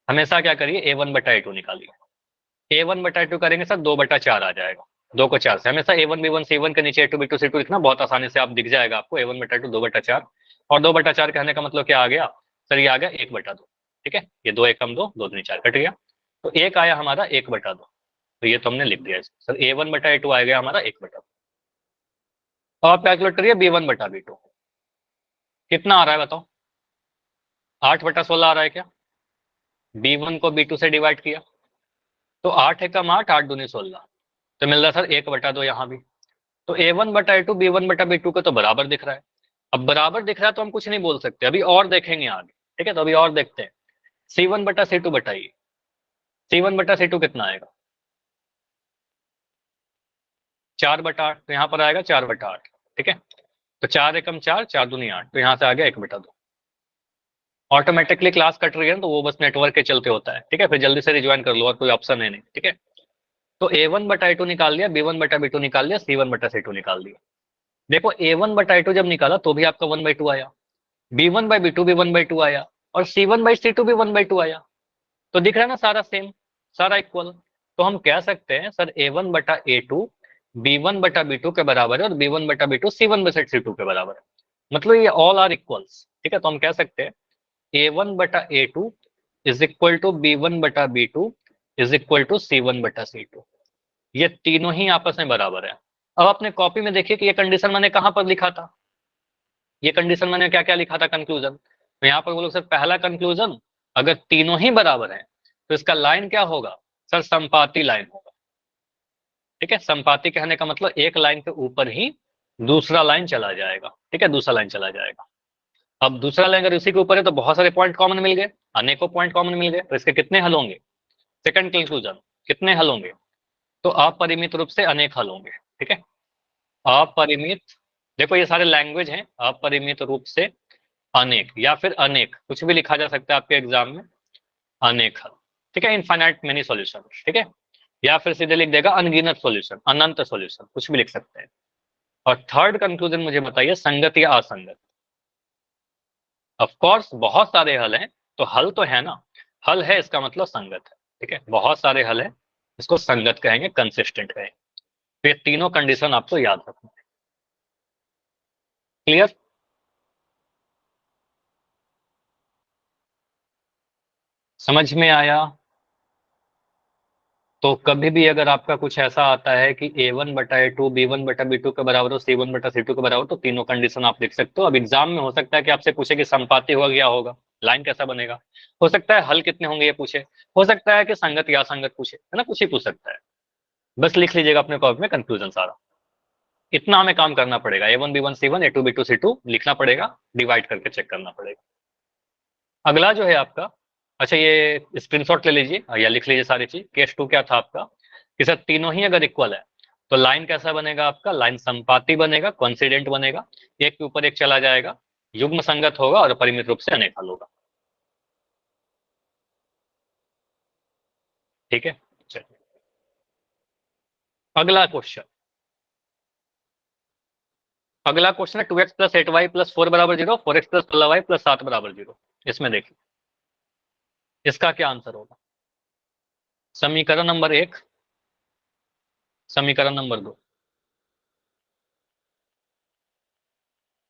हमेशा क्या करिए, A1 बटा A2 निकालिए। A1 बटा A2 करेंगे सर 2 बटा 4 आ जाएगा, 2 को 4 से। हमेशा A1 B1 C1 के नीचे A2 B2 C2 लिखना, बहुत आसानी से आप दिख जाएगा आपको, A1 बटा 2 2 बटा 4। और 2 बटा 4 कहने का मतलब क्या आ गया सर, ये आ गया 1 बटा 2, ठीक है। ये 2 1 कम 2, 2 दूनी 4 कट गया, तो 1 आया हमारा 1 बटा 2, तो ये तो हमने लिख दिया सर, A1 बटा A2 आ गया हमारा 1 बटा 2। अब आप कैलकुलेट करिए B1 बटा B2 कितना आ रहा है बताओ। 8 बटा 16 आ रहा है क्या? B1 को B2 से डिवाइड किया तो 8 एकम 8, 8 दूनी 16, तो मिल रहा है सर 1 बटा 2 यहाँ भी। तो A1 बटा A2 B1 बटा B2 को तो बराबर दिख रहा है। अब बराबर दिख रहा है तो हम कुछ नहीं बोल सकते, अभी और देखेंगे आगे, ठीक है। तो अभी और देखते हैं, C1 बटा C2 बताइए, C1 बटा C2 कितना आएगा? 4 बटा 8, तो यहाँ पर आएगा 4 बटा 8, ठीक है। तो 4 एकम 4, 4 दूनी 8, तो यहाँ से आ गया 1 बटा 2। ऑटोमेटिकली क्लास कट रही है तो वो बस नेटवर्क के चलते होता है, ठीक है। फिर जल्दी से रिज्वाइन कर लो, और कोई ऑप्शन है नहीं, ठीक है। तो A1 बटा A2 निकाल लिया, B1 बटा B2 निकाल लिया, C1 बटा C2 निकाल दिया। देखो A1 बटा A2 जब निकाला तो भी आपका 1/2 आया, B1 बाई B2 भी 1/2 आया, और C1 बाई C2 भी 1/2 आया। तो दिख रहा है ना सारा सेम, सारा इक्वल। तो हम कह सकते हैं सर A1 बटा A2 B1 बटा B2 के बराबर है, और B1 बटा B2 C1 बटा C2 के बराबर है, मतलब ये ऑल आर इक्वल्स, ठीक है। तो हम कह सकते हैं A1 बटा A2 is equal to B1 बटा B2 is equal to C1 बटा C2, ये तीनों ही आपस में बराबर है। अब अपने कॉपी में देखिए कि ये कंडीशन मैंने कहां पर लिखा था, ये कंडीशन मैंने क्या क्या लिखा था कंक्लूजन। तो यहाँ पर बोलो सर पहला कंक्लूजन, अगर तीनों ही बराबर हैं तो इसका लाइन क्या होगा सर, संपाती लाइन होगा। ठीक है, संपाती कहने का मतलब एक लाइन के ऊपर ही दूसरा लाइन चला जाएगा। ठीक है, दूसरा लाइन चला जाएगा। अब दूसरा लाइन अगर उसी के ऊपर है तो बहुत सारे पॉइंट कॉमन मिल गए, अनेकों पॉइंट कॉमन मिल गए, तो इसके कितने हल होंगे? सेकंड कंक्लूजन, कितने हल होंगे? तो अपरिमित रूप से अनेक हल होंगे। ठीक है, अपरिमित, देखो ये सारे लैंग्वेज हैं, अपरिमित रूप से अनेक या फिर अनेक, कुछ भी लिखा जा सकता है आपके एग्जाम में, अनेक हल। ठीक है, इनफाइनाइट मेनी सॉल्यूशन। ठीक है, या फिर सीधे लिख देगा अनगिनत सॉल्यूशन, अनंत सॉल्यूशन, कुछ भी लिख सकते हैं। और थर्ड कंक्लूजन मुझे बताइए, संगत या असंगत? ऑफ कोर्स बहुत सारे हल हैं, तो हल तो है ना, हल है इसका मतलब संगत है। ठीक है, बहुत सारे हल है, इसको संगत कहेंगे, कंसिस्टेंट कहेंगे। तो ये तीनों कंडीशन आपको याद रखना है। क्लियर? समझ में आया? तो कभी भी अगर आपका कुछ ऐसा आता है कि a1/a2 b1/b2 के बराबर हो, c1/c2 के बराबर, तो तीनों कंडीशन आप लिख सकते हो। अब एग्जाम में हो सकता है कि आपसे पूछे कि संपाती होगा क्या होगा, लाइन कैसा बनेगा, हो सकता है हल कितने होंगे ये पूछे, हो सकता है कि संगत या असंगत पूछे, है ना, कुछ ही पूछ सकता है। बस लिख लीजिएगा अपने कॉपी में कंक्लूजन सारा। इतना हमें काम करना पड़ेगा, a1 b1 c1 a2 b2 c2 लिखना पड़ेगा, डिवाइड करके चेक करना पड़ेगा। अगला जो है आपका, अच्छा ये स्क्रीनशॉट ले लीजिए या लिख लीजिए सारी चीज। केस 2 क्या था आपका कि सर तीनों ही अगर इक्वल है तो लाइन कैसा बनेगा आपका, लाइन संपाती बनेगा, कोइंसिडेंट बनेगा, एक के ऊपर एक चला जाएगा, युग्म संगत होगा और परिमित रूप से अनेक हल होगा। ठीक है, चलिए अगला क्वेश्चन। अगला क्वेश्चन है 2x + 8y + 4 = 0, 4x + 16y + 7 = 0। इसमें देखिए इसका क्या आंसर होगा। समीकरण नंबर 1, समीकरण नंबर 2।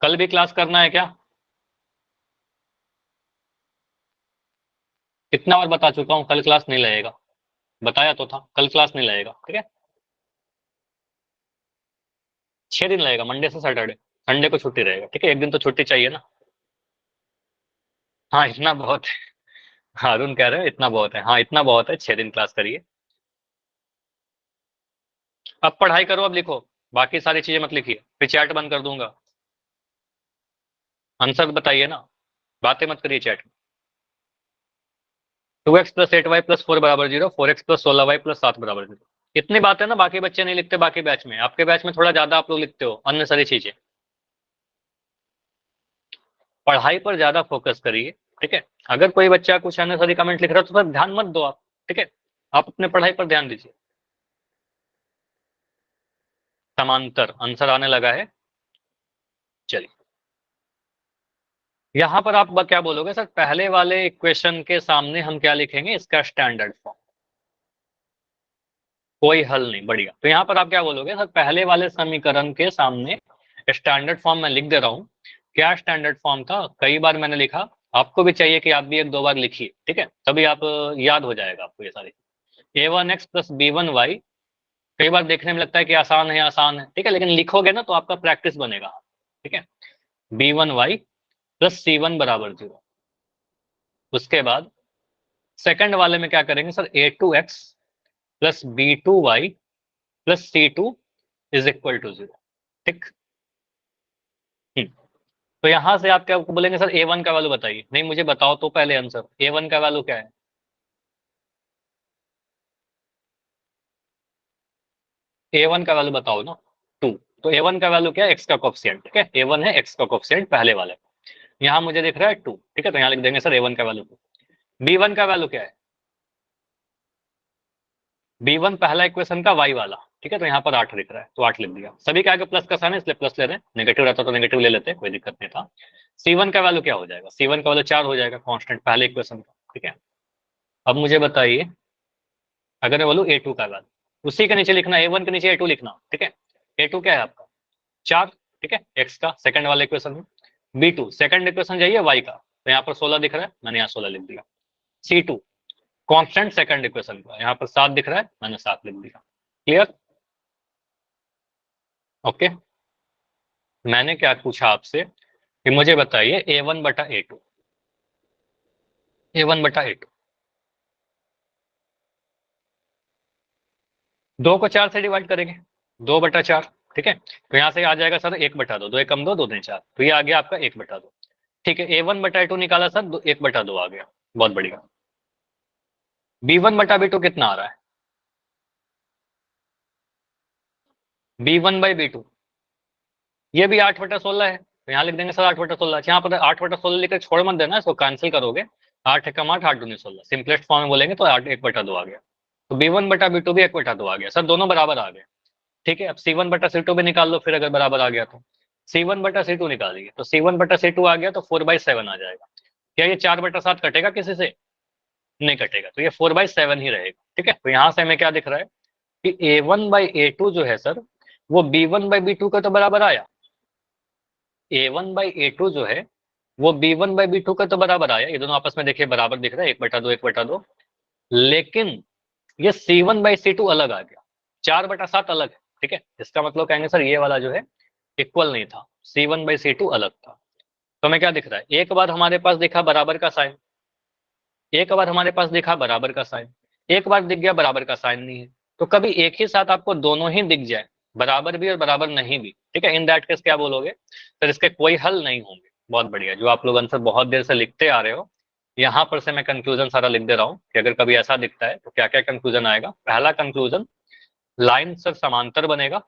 कल भी क्लास करना है क्या? कितना बार बता चुका हूं, कल क्लास नहीं लगेगा, बताया तो था कल क्लास नहीं लगेगा। ठीक है, 6 दिन लगेगा, मंडे से सैटरडे, संडे को छुट्टी रहेगा। ठीक है, एक दिन तो छुट्टी चाहिए ना। हाँ इतना बहुत है, हाँ, अरुण कह रहे हैं इतना बहुत है, हाँ इतना बहुत है, 6 दिन क्लास करिए। अब पढ़ाई करो, अब लिखो, बाकी सारी चीजें मत लिखिए, फिर चैट बंद कर दूंगा। आंसर बताइए ना, बातें मत करिए चैट में। 2x + 8y + 4 = 0, 4x + 16y + 7 = 0। इतनी बात है ना, बाकी बच्चे नहीं लिखते, बाकी बैच में, आपके बैच में थोड़ा ज्यादा आप लोग लिखते हो अन्य सारी चीजें। पढ़ाई पर ज्यादा फोकस करिए। ठीक है, अगर कोई बच्चा कुछ अन्य सारी कमेंट लिख रहा है तो सर ध्यान मत दो आप। ठीक है, आप अपने पढ़ाई पर ध्यान दीजिए। समांतर आंसर आने लगा है। चलिए यहां पर आप क्या बोलोगे सर, पहले वाले इक्वेशन के सामने हम क्या लिखेंगे, इसका स्टैंडर्ड फॉर्म, कोई हल नहीं, बढ़िया। तो यहाँ पर आप क्या बोलोगे सर, पहले वाले समीकरण के सामने स्टैंडर्ड फॉर्म मैं लिख दे रहा हूँ। क्या स्टैंडर्ड फॉर्म था, कई बार मैंने लिखा, आपको भी चाहिए कि आप भी 1-2 बार लिखिए। ठीक है, तभी आप याद हो जाएगा आपको ये सारी। a1x + b1y, कई बार देखने में लगता है कि आसान है, आसान है, ठीक है, लेकिन लिखोगे ना तो आपका प्रैक्टिस बनेगा। ठीक है, b1y + c1 = 0। उसके बाद सेकंड वाले में क्या करेंगे सर, a2x + b2y + c2 = 0। ठीक, तो यहां से आप क्या बोलेंगे सर, a1 का वैल्यू बताइए। नहीं, मुझे बताओ तो पहले आंसर, a1 का वैल्यू क्या है? a1 का वैल्यू बताओ ना, 2। तो a1 का वैल्यू क्या है, x का कोफिशिएंट। ठीक है, a1 है x का कोफिशिएंट पहले वाले, यहाँ मुझे दिख रहा है 2। ठीक है, तो यहाँ लिख देंगे सर a1 का वैल्यू 2। b1 का वैल्यू क्या है, b1 पहला इक्वेशन का y वाला। ठीक है, तो यहाँ पर 8 लिख रहा है, तो 8 लिख दिया। सभी के आगे प्लस का साइन है इसलिए प्लस ले रहे हैं, नेगेटिव रहता तो नेगेटिव ले लेते, कोई दिक्कत नहीं था। c1 का वैल्यू क्या हो जाएगा, c1 का वैल्यू 4 हो जाएगा, कांस्टेंट पहले इक्वेशन का। ठीक है, अब मुझे बताइए, अगर मैं बोलूँ a2 का वैल्यू, उसी के नीचे लिखना, a1 के नीचे a2 लिखना। ठीक है, a2 क्या है आपका 4। ठीक है, x का सेकंड वाले इक्वेशन में, b2 सेकंड इक्वेशन जाइए y का, तो यहाँ पर 16 दिख रहा है, मैंने यहाँ 16 लिख दिया। c2 कांस्टेंट सेकंड इक्वेशन का, यहाँ पर 7 दिख रहा है, मैंने 7 लिख दिया। क्लियर? ओके, मैंने क्या पूछा आपसे कि मुझे बताइए a1/a2, A1/A2। 2 को 4 से डिवाइड करेंगे, 2/4, ठीक है। तो यहाँ से आ जाएगा सर 1/2, 2 एकम 2, 2 दूनी 4, तो ये आ गया आपका 1/2। ठीक है, A1/A2 निकाला सर, 1/2 आ गया, बहुत बढ़िया। B1/B2 कितना आ रहा है? B1/B2 ये भी 8/16 है, तो यहाँ लिख देंगे सर 8/16। यहाँ पर 8/16 लिखकर छोड़ मत देना, इसको कैंसिल करोगे, 8 एकम 8, 8 दूनी 16, सिंपलेस्ट फॉर्म में बोलेंगे तो 1/2 आ गया। तो B1/B2 भी 1/2 आ गया सर, दोनों बराबर आ गए। ठीक है, अब C1/C2 भी निकाल लो फिर, अगर बराबर आ गया तो C1/C2 निकालिए, तो C1/C2 आ गया तो 4/7 आ जाएगा। क्या ये 4/7 कटेगा किसी से? नहीं कटेगा, तो ये 4/7 ही रहेगा। ठीक है, तो यहाँ से हमें क्या दिख रहा है कि A1/A2 जो है सर, वो B1/B2 के तो बराबर आया। A1/A2 जो है वो B1/B2 का तो बराबर आया, ये दोनों आपस में देखिए बराबर दिख रहा है, 1/2 1/2। लेकिन ये C1/C2 अलग आ गया, 4/7 अलग है। ठीक है, इसका मतलब कहेंगे सर ये वाला जो है इक्वल नहीं था, C1/C2 अलग था। तो हमें क्या दिख रहा है, एक बार हमारे पास दिखा बराबर का साइन, एक बार हमारे पास दिखा बराबर का साइन, एक बार दिख गया बराबर का साइन नहीं है। तो कभी एक ही साथ आपको दोनों ही दिख जाए, बराबर भी और बराबर नहीं भी, ठीक है, इन दैट केस क्या बोलोगे सर, इसके कोई हल नहीं होंगे। बहुत बढ़िया, जो आप लोग आंसर बहुत देर से लिखते आ रहे हो, यहाँ पर से मैं कंक्लूजन सारा लिख दे रहा हूँ कि अगर कभी ऐसा दिखता है तो क्या क्या कंक्लूजन आएगा। पहला कंक्लूजन, लाइन सर समांतर बनेगा,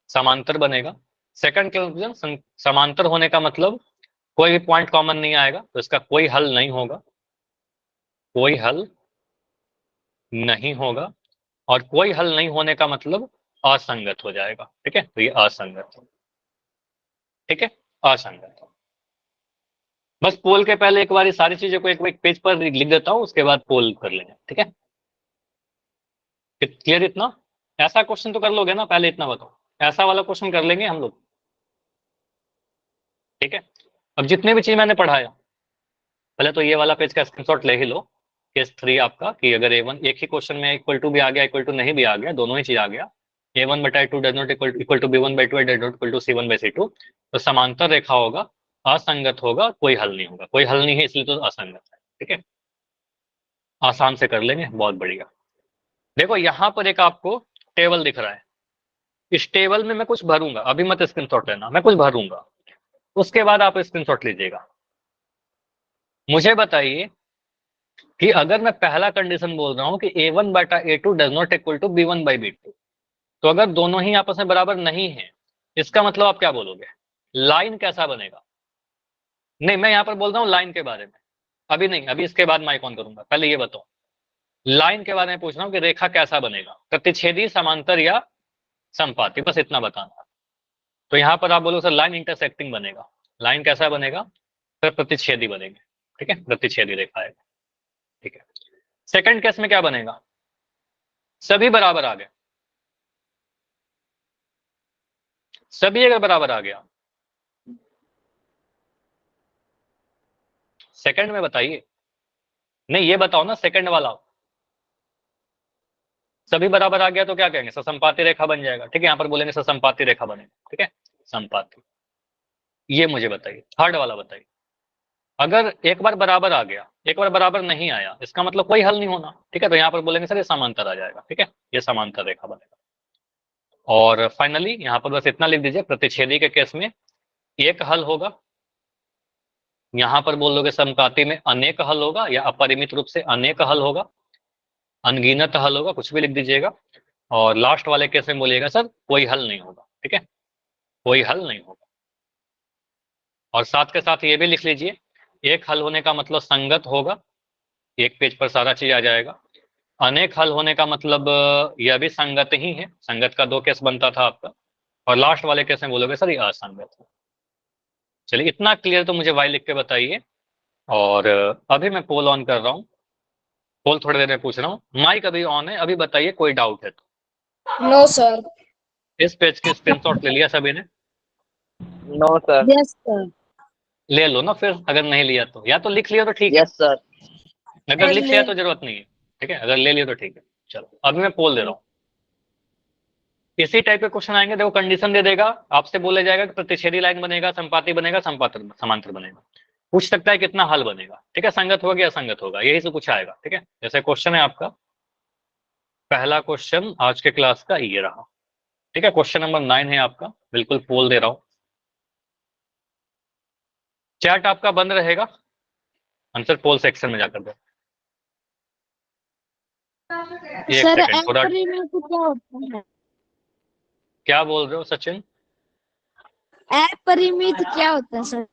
समांतर बनेगा। सेकंड कंक्लूजन, समांतर होने का मतलब कोई भी पॉइंट कॉमन नहीं आएगा, तो इसका कोई हल नहीं होगा, कोई हल नहीं होगा। और कोई हल नहीं होने का मतलब असंगत हो जाएगा। ठीक है, तो ये असंगत है। ठीक है, असंगत। बस पोल के पहले एक बार सारी चीजों को एक पेज पर लिख देता हूं, उसके बाद पोल कर लेंगे। ठीक है, क्लियर इतना? ऐसा क्वेश्चन तो कर लोगे ना, पहले इतना बताओ, ऐसा वाला क्वेश्चन कर लेंगे हम लोग। ठीक है, अब जितने भी चीज मैंने पढ़ाया, पहले तो ये वाला पेज का स्क्रीनशॉट ले ही लो, केस 3 आपका, कि अगर A1 एक ही क्वेश्चन में इक्वल टू भी आ गया, इक्वल टू नहीं भी आ गया, दोनों ही चीज आ गया, A1/A2 does not equal to B1/2 does not equal to C1/C2, तो समांतर रेखा होगा, असंगत होगा, कोई हल नहीं होगा। कोई हल नहीं है इसलिए तो असंगत है। ठीक है, आसान से कर लेंगे, बहुत बढ़िया। देखो यहाँ पर एक आपको टेबल दिख रहा है, इस टेबल में मैं कुछ भरूंगा, अभी मत स्क्रीनशॉट लेना, मैं कुछ भरूंगा, उसके बाद आप स्क्रीनशॉट लीजिएगा। मुझे बताइए कि अगर मैं पहला कंडीशन बोल रहा हूं कि A1/A2 does not equal to B1/B2, तो अगर दोनों ही आपस में बराबर नहीं है, इसका मतलब आप क्या बोलोगे, लाइन कैसा बनेगा? नहीं, मैं यहां पर बोल रहा हूं लाइन के बारे में, अभी नहीं, अभी इसके बाद माइक ऑन करूंगा, पहले ये बताओ, लाइन के बारे में पूछ रहा हूं कि रेखा कैसा बनेगा, प्रतिच्छेदी, समांतर या संपाती, बस इतना बताना। तो यहां पर आप बोलो सर लाइन इंटरसेक्टिंग बनेगा। लाइन कैसा बनेगा सर? प्रतिच्छेदी बनेगी। ठीक है, प्रतिच्छेदी रेखा है। ठीक है, सेकंड केस में क्या बनेगा? सभी बराबर आ गए, सभी अगर बराबर आ गया, सेकंड में बताइए, नहीं ये बताओ ना, सेकंड वाला, सभी बराबर आ गया तो क्या कहेंगे, ससंपाती रेखा बन जाएगा। ठीक है, यहां पर बोलेंगे ससंपाती रेखा बनेगा। ठीक है, संपाती। ये मुझे बताइए, थर्ड वाला बताइए, अगर एक बार बराबर आ गया, एक बार बराबर नहीं आया, इसका मतलब कोई हल नहीं होना। ठीक है, तो यहां पर बोलेंगे सर ये समांतर आ जाएगा। ठीक है, ये समांतर रेखा बनेगा। और फाइनली यहां पर बस इतना लिख दीजिए, प्रतिच्छेदी के केस में एक हल होगा, यहां पर बोल दोगे समपाती में अनेक हल होगा, या अपरिमित रूप से अनेक हल होगा, अनगिनत हल होगा, कुछ भी लिख दीजिएगा। और लास्ट वाले केस में बोलिएगा सर कोई हल नहीं होगा। ठीक है, कोई हल नहीं होगा। और साथ के साथ ये भी लिख लीजिए, एक हल होने का मतलब संगत होगा, एक पेज पर सारा चीज आ जाएगा। अनेक हल होने का मतलब यह भी संगत ही है, संगत का 2 केस बनता था आपका। और लास्ट वाले केस में बोलोगे सर ये असंगत है। चलिए, इतना क्लियर तो मुझे वाई लिख के बताइए। और अभी मैं पोल ऑन कर रहा हूँ, पोल थोड़ी देर में पूछ रहा हूँ, माइक अभी ऑन है, अभी बताइए कोई डाउट है तो। No sir. इस पेज के स्क्रीनशॉट ले लिया सभी ने? No sir. Yes sir. ले लो ना फिर, अगर नहीं लिया तो, या तो लिख लिया तो ठीक है, यस सर। अगर लिख लिया तो जरूरत नहीं है। ठीक है, अगर ले लिया तो ठीक है। चलो अभी मैं पोल दे रहा हूँ, इसी टाइप के क्वेश्चन आएंगे। देखो कंडीशन दे देगा, आपसे बोले जाएगा कि प्रतिच्छेदी लाइन बनेगा, संपाती बनेगा, समांतर बनेगा। पूछ सकता है कितना हल बनेगा, ठीक है, संगत होगा या असंगत होगा, यही से पूछा आएगा, ठीक है। जैसे क्वेश्चन है आपका, पहला क्वेश्चन आज के क्लास का ये रहा, ठीक है। क्वेश्चन नंबर 9 है आपका, बिल्कुल पोल दे रहा हूं, चैट आपका बंद रहेगा, आंसर पोल सेक्शन में जाकर दो। एक सर सेकंड थोड़ा, अपरिमित क्या होता है? क्या बोल रहे हो सचिन? अपरिमित क्या होता है सर?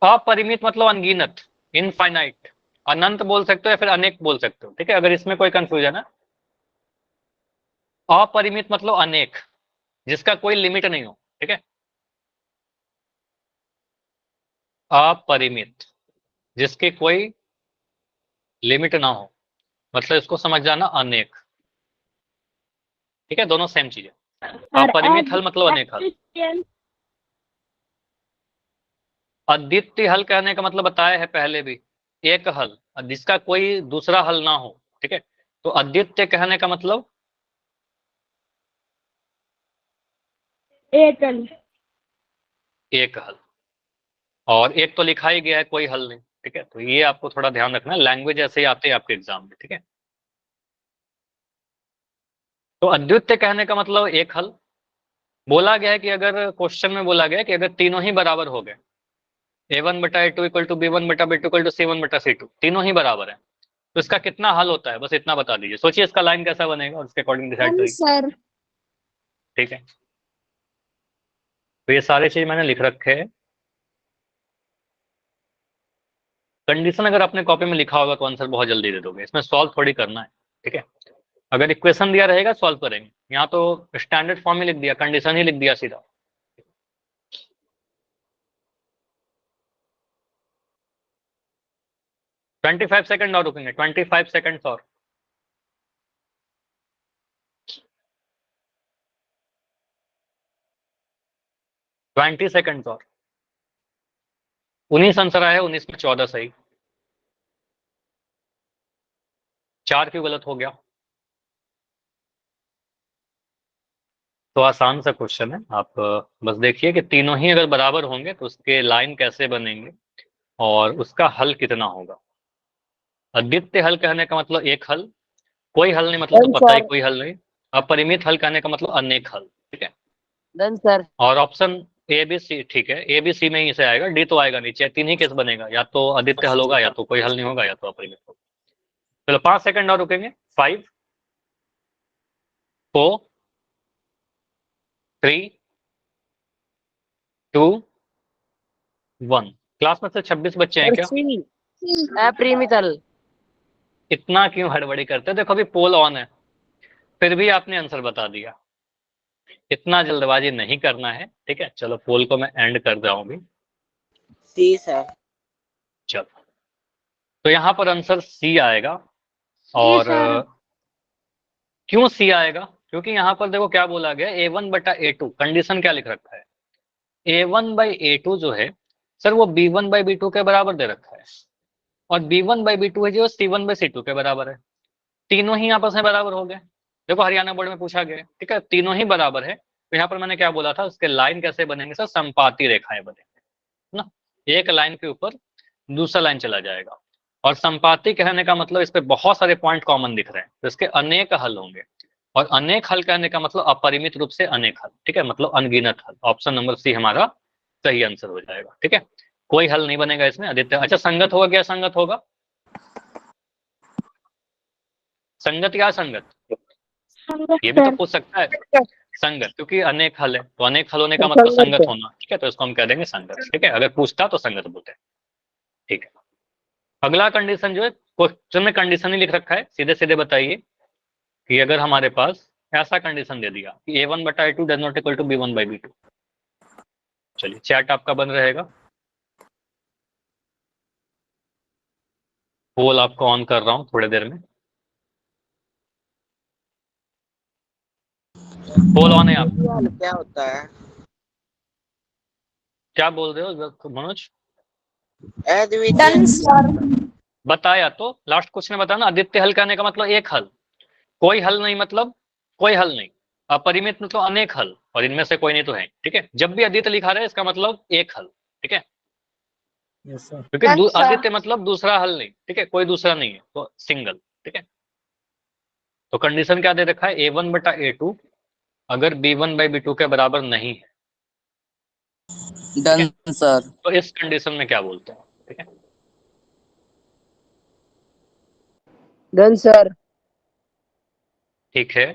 अपरिमित मतलब अनगिनत, इनफाइनाइट, अनंत बोल सकते हो या फिर अनेक बोल सकते हो, ठीक है, अगर इसमें कोई कंफ्यूजन है। अपरिमित मतलब अनेक, जिसका कोई लिमिट नहीं हो, ठीक है। अपरिमित जिसकी कोई लिमिट ना हो, मतलब इसको समझ जाना अनेक, ठीक है, दोनों सेम चीज है। और अपरिमित हल मतलब अनेक हल। अद्वितीय? अद्वितीय हल कहने का मतलब बताया है पहले भी, एक हल जिसका कोई दूसरा हल ना हो, ठीक है। तो अद्वितीय कहने का मतलब एकल। एक हल, और एक तो लिखा ही गया है कोई हल नहीं, ठीक है। तो ये आपको थोड़ा ध्यान रखना है, लैंग्वेज ऐसे ही आते हैं आपके एग्जाम में, ठीक है। तो अद्वितीय कहने का मतलब एक हल। बोला गया है कि अगर क्वेश्चन में बोला गया है कि अगर तीनों ही बराबर हो गए, A1/A2 equal to B1/B2 equal to C1/C2, तीनों ही बराबर है, तो इसका कितना हल होता है, बस इतना बता दीजिए। सोचिए इसका लाइन कैसा बनेगा और उसके अकॉर्डिंग डिसाइड करिए, सर ठीक है। तो ये सारे चीज मैंने लिख रखे हैं। कंडीशन अगर आपने कॉपी में लिखा होगा तो आंसर बहुत जल्दी दे दोगे, इसमें सॉल्व थोड़ी करना है, ठीक है। अगर इक्वेशन दिया रहेगा सॉल्व करेंगे, यहाँ तो स्टैंडर्ड फॉर्म में लिख दिया, कंडीशन ही लिख दिया सीधा। ट्वेंटी 25 सेकंड और रुकेंगे, 25 सेकंड और। ट्वेंटी सेकंड और 19 आंसर आया है, 19 में 14 सही, 4 क्यों गलत हो गया? तो आसान सा क्वेश्चन है, आप बस देखिए कि तीनों ही अगर बराबर होंगे तो उसके लाइन कैसे बनेंगे और उसका हल कितना होगा। अद्वितीय हल कहने का मतलब एक हल, कोई हल नहीं मतलब तो डन पता ही सर। कोई हल नहीं। अपरिमित हल कहने का मतलब अनेक हल, ठीक है। Done sir. और ऑप्शन ए बी सी, ठीक है, ए बी सी में ही से आएगा, डी तो आएगा नहीं, चाहे तीन ही केस बनेगा, या तो अद्वितीय हल होगा, या तो कोई हल नहीं होगा, या तो अपरिमित होगा। चलो 5 सेकंड और रुकेंगे, 5 4 3 2 1। क्लास में से 26 बच्चे हैं सर क्या? सी अपरिमित हल। इतना क्यों हड़बड़ी करते हो? देखो अभी पोल ऑन है, फिर भी आपने आंसर बता दिया, इतना जल्दबाजी नहीं करना है, ठीक है। चलो पोल को मैं एंड कर रहा हूं अभी। सी सर। चलो, तो यहाँ पर आंसर सी आएगा। ये और सर क्यों सी आएगा? क्योंकि यहाँ पर देखो क्या बोला गया, A1/A2, कंडीशन क्या लिख रखा है, A1/A2 जो है सर वो B1/B2 के बराबर दे रखा है, और B1/B2 है जो C1/C2 के बराबर है। तीनों ही आपस में बराबर हो गए। देखो हरियाणा बोर्ड में पूछा गया है, ठीक है, तीनों ही बराबर है, तो यहाँ पर मैंने क्या बोला था, उसके लाइन कैसे बनेंगे सर, संपाती रेखाएं बनेंगे ना, एक लाइन के ऊपर दूसरा लाइन चला जाएगा। और संपाती कहने का मतलब इस पे बहुत सारे पॉइंट कॉमन दिख रहे हैं, तो इसके अनेक हल होंगे, और अनेक हल कहने का मतलब अपरिमित रूप से अनेक हल, ठीक है, मतलब अनगिनत हल। ऑप्शन नंबर सी हमारा सही आंसर हो जाएगा, ठीक है। कोई हल नहीं बनेगा इसमें आदित्य। अच्छा संगत होगा क्या, संगत होगा, संगत या संगत, ये भी तो सर पूछ सकता है। संगत, क्योंकि अनेक हल है तो अनेक हल होने का मतलब संगत संगत है। होना, ठीक है, तो इसको हम कह देंगे संगत, ठीक है, अगर पूछता तो संगत बोलते हैं, ठीक है। अगला कंडीशन जो है, क्वेश्चन में कंडीशन ही लिख रखा है, सीधे सीधे बताइए कि अगर हमारे पास ऐसा कंडीशन दे दिया कि A1/A2 does not equal to B1/B2, चलिए चैट आपका बंद रहेगा, पोल आपको ऑन कर रहा हूं थोड़ी देर में, पोल ऑन है आप। क्या होता है? क्या बोल रहे हो मनोज? अद्वितीय। Done sir. बताया तो, लास्ट क्वेश्चन में बताना, आदित्य हल कहने का मतलब एक हल, कोई हल नहीं मतलब कोई हल नहीं, अपरिमित मतलब अनेक हल, और इनमें से कोई नहीं तो है, ठीक है। जब भी अद्वितीय लिखा रहे इसका मतलब एक हल, ठीक है। क्योंकि आदित्य मतलब दूसरा हल नहीं, ठीक है, कोई दूसरा नहीं है, तो सिंगल, ठीक है। तो कंडीशन क्या दे रखा है, A1 बटा A2 अगर B1 बाई B2 के बराबर नहीं है, डन सर। तो इस कंडीशन में क्या बोलते हैं, ठीक है। Done sir. ठीक है,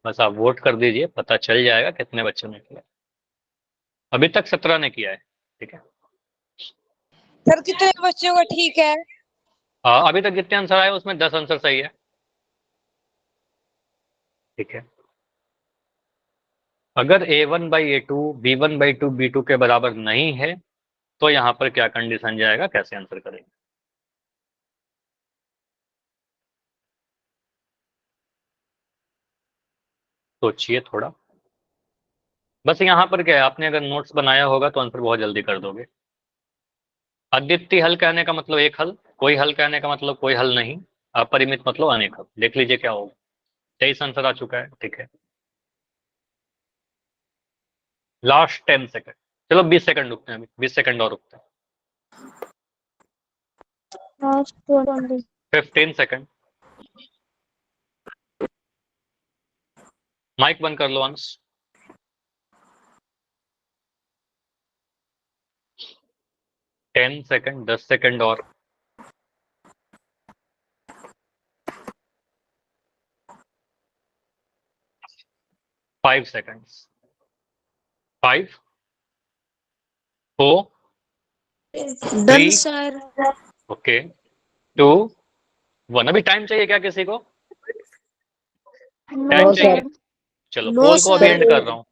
बस आप वोट कर दीजिए, पता चल जाएगा कितने बच्चों ने किया। अभी तक 17 ने किया है, ठीक है। सर कितने बच्चों का ठीक है? अभी तक जितने आंसर आए उसमें 10 आंसर सही है, ठीक है। अगर A1 by A2 B1 by two B2 के बराबर नहीं है, तो यहाँ पर क्या कंडीशन जाएगा, कैसे आंसर करेंगे। सोचिए थोड़ा, बस यहाँ पर क्या है, आपने अगर नोट्स बनाया होगा तो आंसर बहुत जल्दी कर दोगे। अद्वितीय हल कहने का मतलब एक हल, कोई हल कहने का मतलब कोई हल नहीं, अपरिमित मतलब अनेक हल। देख लीजिए क्या होगा। 23 आंसर आ चुका है, ठीक है। लास्ट 10 सेकंड, चलो 20 सेकंड रुकते हैं, अभी 20 सेकंड और रुकते हैं। 15 सेकंड, माइक बंद कर लो अंश। 10 सेकंड, 10 सेकंड और। 5 सेकंड्स, 5 4 डन 3 सर। ओके 2 1। अभी टाइम चाहिए क्या किसी को, टाइम नो चाहिए। सर। चलो नो पोल को अभी सर। एंड कर रहा हूँ।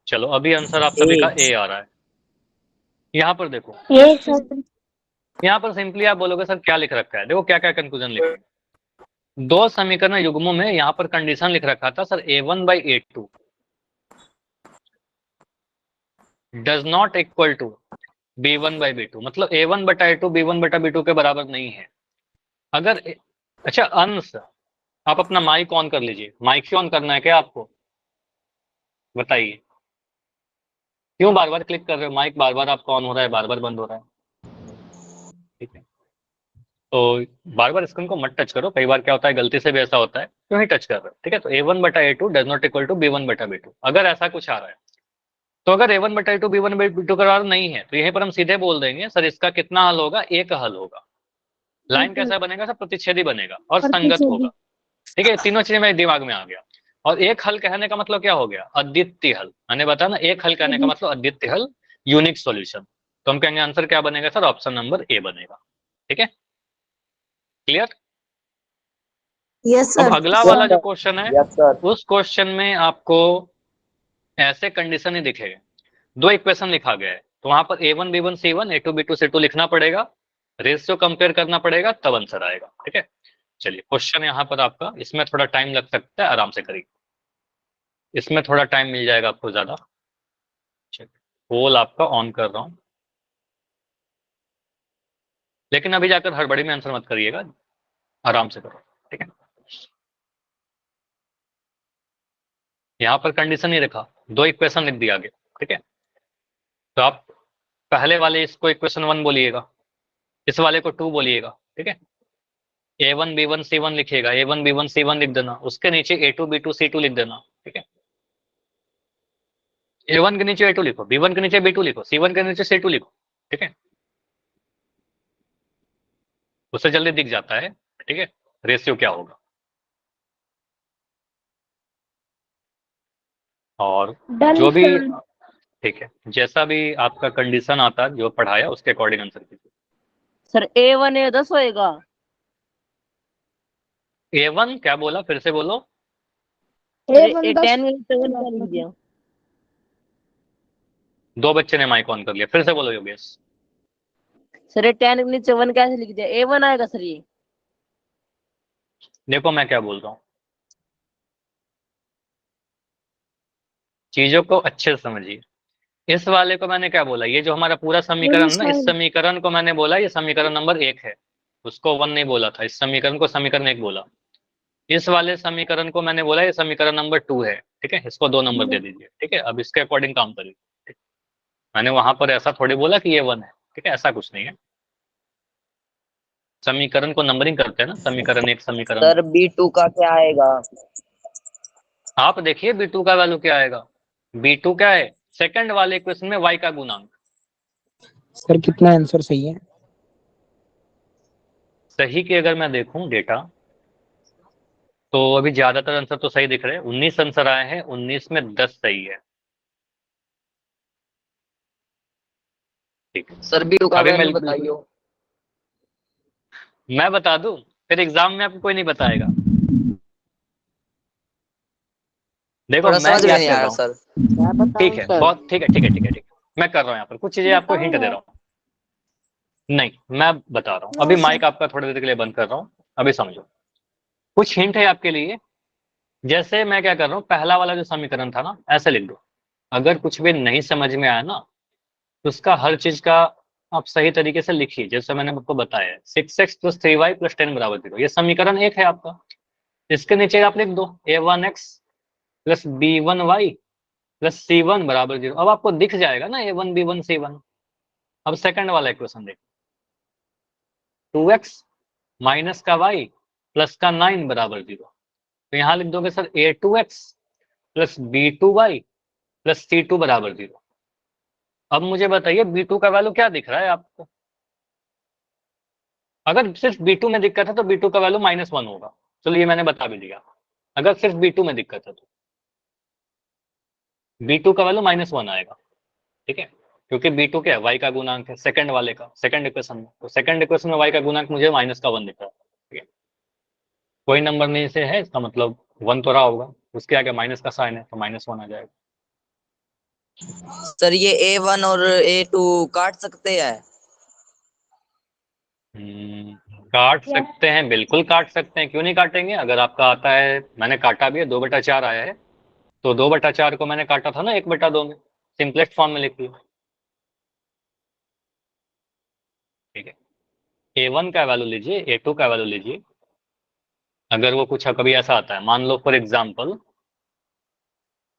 चलो अभी आंसर आप सभी का ए आ रहा है। यहाँ पर देखो, ये सर। यहाँ पर सिंपली आप बोलोगे सर क्या लिख रखा है, देखो क्या क्या कंक्लूजन लिखे हैं। दो समीकरण युग्मों में यहाँ पर कंडीशन लिख रखा था sir A1 by A2 does not equal to B1 by B2, मतलब A1 बटा A2 B1 बटा B2 के बराबर नहीं है। अगर अच्छा अंश, आप अपना माइक ऑन कर लीजिए, माइक ही ऑन करना है क्या आपको, बताइए क्यों बार बार क्लिक कर रहे हो, माइक बार बार आपका ऑन हो रहा है, बार बार बंद हो रहा है, ठीक है। तो बार बार स्क्रीन को मत टच करो, कई बार क्या होता है गलती से भी ऐसा होता है, क्यों ही टच कर रहे हो, ठीक है। तो A1 बटा A2 does not equal to B1 बटा B2, अगर ऐसा कुछ आ रहा है, तो अगर A1 बटा A2 B1 बटा B2 का बराबर नहीं है, तो यहीं पर हम सीधे बोल देंगे सर इसका कितना हल होगा, एक हल होगा। लाइन कैसा बनेगा सर, प्रतिच्छेदी बनेगा और संगत होगा, ठीक है। तीनों चीजें मेरे दिमाग में आ गया। और एक हल कहने का मतलब क्या हो गया, अद्वितीय हल। मैंने बताया ना, एक हल कहने का मतलब अद्वितीय हल, यूनिक सॉल्यूशन। तो हम कहेंगे आंसर क्या बनेगा सर, ऑप्शन नंबर ए बनेगा, ठीक है। क्लियर। यस अब सर। अगला वाला जो क्वेश्चन है, यस सर। उस क्वेश्चन में आपको ऐसे कंडीशन ही दिखेगा, दो इक्वेशन लिखा गया है, तो वहां पर A1 B1 C1 A2 B2 C2 लिखना पड़ेगा, रेशियो कंपेयर करना पड़ेगा, तब आंसर आएगा, ठीक है। चलिए क्वेश्चन यहाँ पर आपका, इसमें थोड़ा टाइम लग सकता है, आराम से करिए, इसमें थोड़ा टाइम मिल जाएगा आपको ज्यादा। पोल आपका ऑन कर रहा हूं, लेकिन अभी जाकर हड़बड़ी में आंसर मत करिएगा, आराम से करो, ठीक है। यहाँ पर कंडीशन ही रखा, दो इक्वेशन लिख दिया आगे, ठीक है। तो आप पहले वाले इसको इक्वेशन 1 बोलिएगा, इस वाले को 2 बोलिएगा, ठीक है। A1 B1 C1 लिखिएगा, A1 B1 C1 लिख देना, उसके नीचे A2 B2 C2 लिख देना, ठीक है। A1 के नीचे A2 लिखो, B1 के नीचे B2 लिखो, C1 के नीचे C2 लिखो, ठीक है। उससे जल्दी दिख जाता है, ठीक है, रेशियो क्या होगा। और जो भी, ठीक है, जैसा भी आपका कंडीशन आता है जो पढ़ाया उसके अकॉर्डिंग आंसर कीजिए। सर A1 A10 होएगा। A1 क्या बोला, फिर से बोलो। सर A10 A7 क्या लिख दिया? दो बच्चे ने माइक ऑन कर लिया, फिर से बोलो योगेश। सर A10 के नीचे 1 कैसे लिख दिया? A1 आएगा सर ये। देखो मैं क्या बोल रहा हूँ, चीजों को अच्छे से समझिए। इस वाले को मैंने क्या बोला, ये जो हमारा पूरा समीकरण है ना, इस समीकरण को मैंने बोला ये समीकरण नंबर 1 है, उसको 1 नहीं बोला था, इस समीकरण को समीकरण 1 बोला। इस वाले समीकरण को मैंने बोला ये समीकरण नंबर 2 है, ठीक है, इसको 2 नंबर दे दीजिए, ठीक है। अब इसके अकॉर्डिंग काम करिए, ठीक। मैंने वहां पर ऐसा थोड़ी बोला कि ये 1 है, ठीक है, ऐसा कुछ नहीं है। समीकरण को नंबरिंग करते हैं ना, समीकरण 1, समीकरण सर B2 का क्या आएगा? आप देखिए B2 का वैल्यू क्या आएगा। B2 क्या है, सेकंड वाले इक्वेशन में y का गुणांक। सर कितना आंसर सही है? सही की अगर मैं देखूं डेटा, तो अभी ज्यादातर आंसर तो सही दिख रहे हैं। 19 आंसर आए हैं, 19 में 10 सही है। ठीक है, सर B2 का अभी वैल्यू बताइए। मैं बता दूं, फिर एग्जाम में आपको कोई नहीं बताएगा। देखो थोड़ा मैं समझ में याद नहीं कर आ रहा रहा हूँ। सर। मैं ठीक बताऊं है, सर? बहुत ठीक है, ठीक है, ठीक है, ठीक है, मैं कर रहा हूँ यहाँ पर कुछ चीजें आपको हिंट दे रहा हूँ। नहीं, मैं बता रहा हूँ। नो अभी सर। माइक आपका थोड़ी देर के लिए बंद कर रहा हूँ, अभी समझो। कुछ हिंट है आपके लिए। जैसे मैं क्या कर रहा हूँ, पहला वाला जो समीकरण था ना, ऐसे लिख दो। अगर कुछ भी नहीं समझ में आया ना, तो उसका हर चीज का आप सही तरीके से लिखिए, जैसे मैंने आपको बताया। 6x + 3y + 10 = 0, ये समीकरण 1 है आपका। इसके नीचे आप लिख दो a1x + b1y + c1 = 0। अब आपको दिख जाएगा ना a1 b1 c1। अब सेकंड वाला इक्वेशन देखो, 2x - का y + का 9 = 0। तो यहाँ लिख दोगे सर a2x + b2y + c2 = 0। अब मुझे बताइए b2 का वैल्यू क्या दिख रहा है आपको। अगर सिर्फ b2 में दिक्कत है तो b2 का वैल्यू -1 होगा। चलो ये मैंने बता भी दिया। अगर सिर्फ b2 में दिक्कत है तो b2 का वैल्यू -1 आएगा, ठीक है, क्योंकि b2 क्या है, y का गुणांक है, सेकंड वाले का, सेकंड इक्वेशन में। तो सेकंड इक्वेशन में y का गुणांक मुझे -1 दिख रहा है, ठीक है। कोई नंबर नहीं से है, इसका मतलब 1 तो रहा होगा, उसके आगे माइनस का साइन है तो -1 आ जाएगा। सर ये A1 और A2 काट सकते हैं? काट सकते हैं, बिल्कुल काट सकते हैं, क्यों नहीं काटेंगे। अगर आपका आता है, मैंने काटा भी है, 2/4 आया है, तो 2/4 को मैंने काटा था ना 1/2 में, सिंपलेस्ट फॉर्म में लिख लिया, ठीक है। A1 का वैल्यू लीजिए, A2 का वैल्यू लीजिए। अगर वो कुछ कभी ऐसा आता है, मान लो फॉर एग्जाम्पल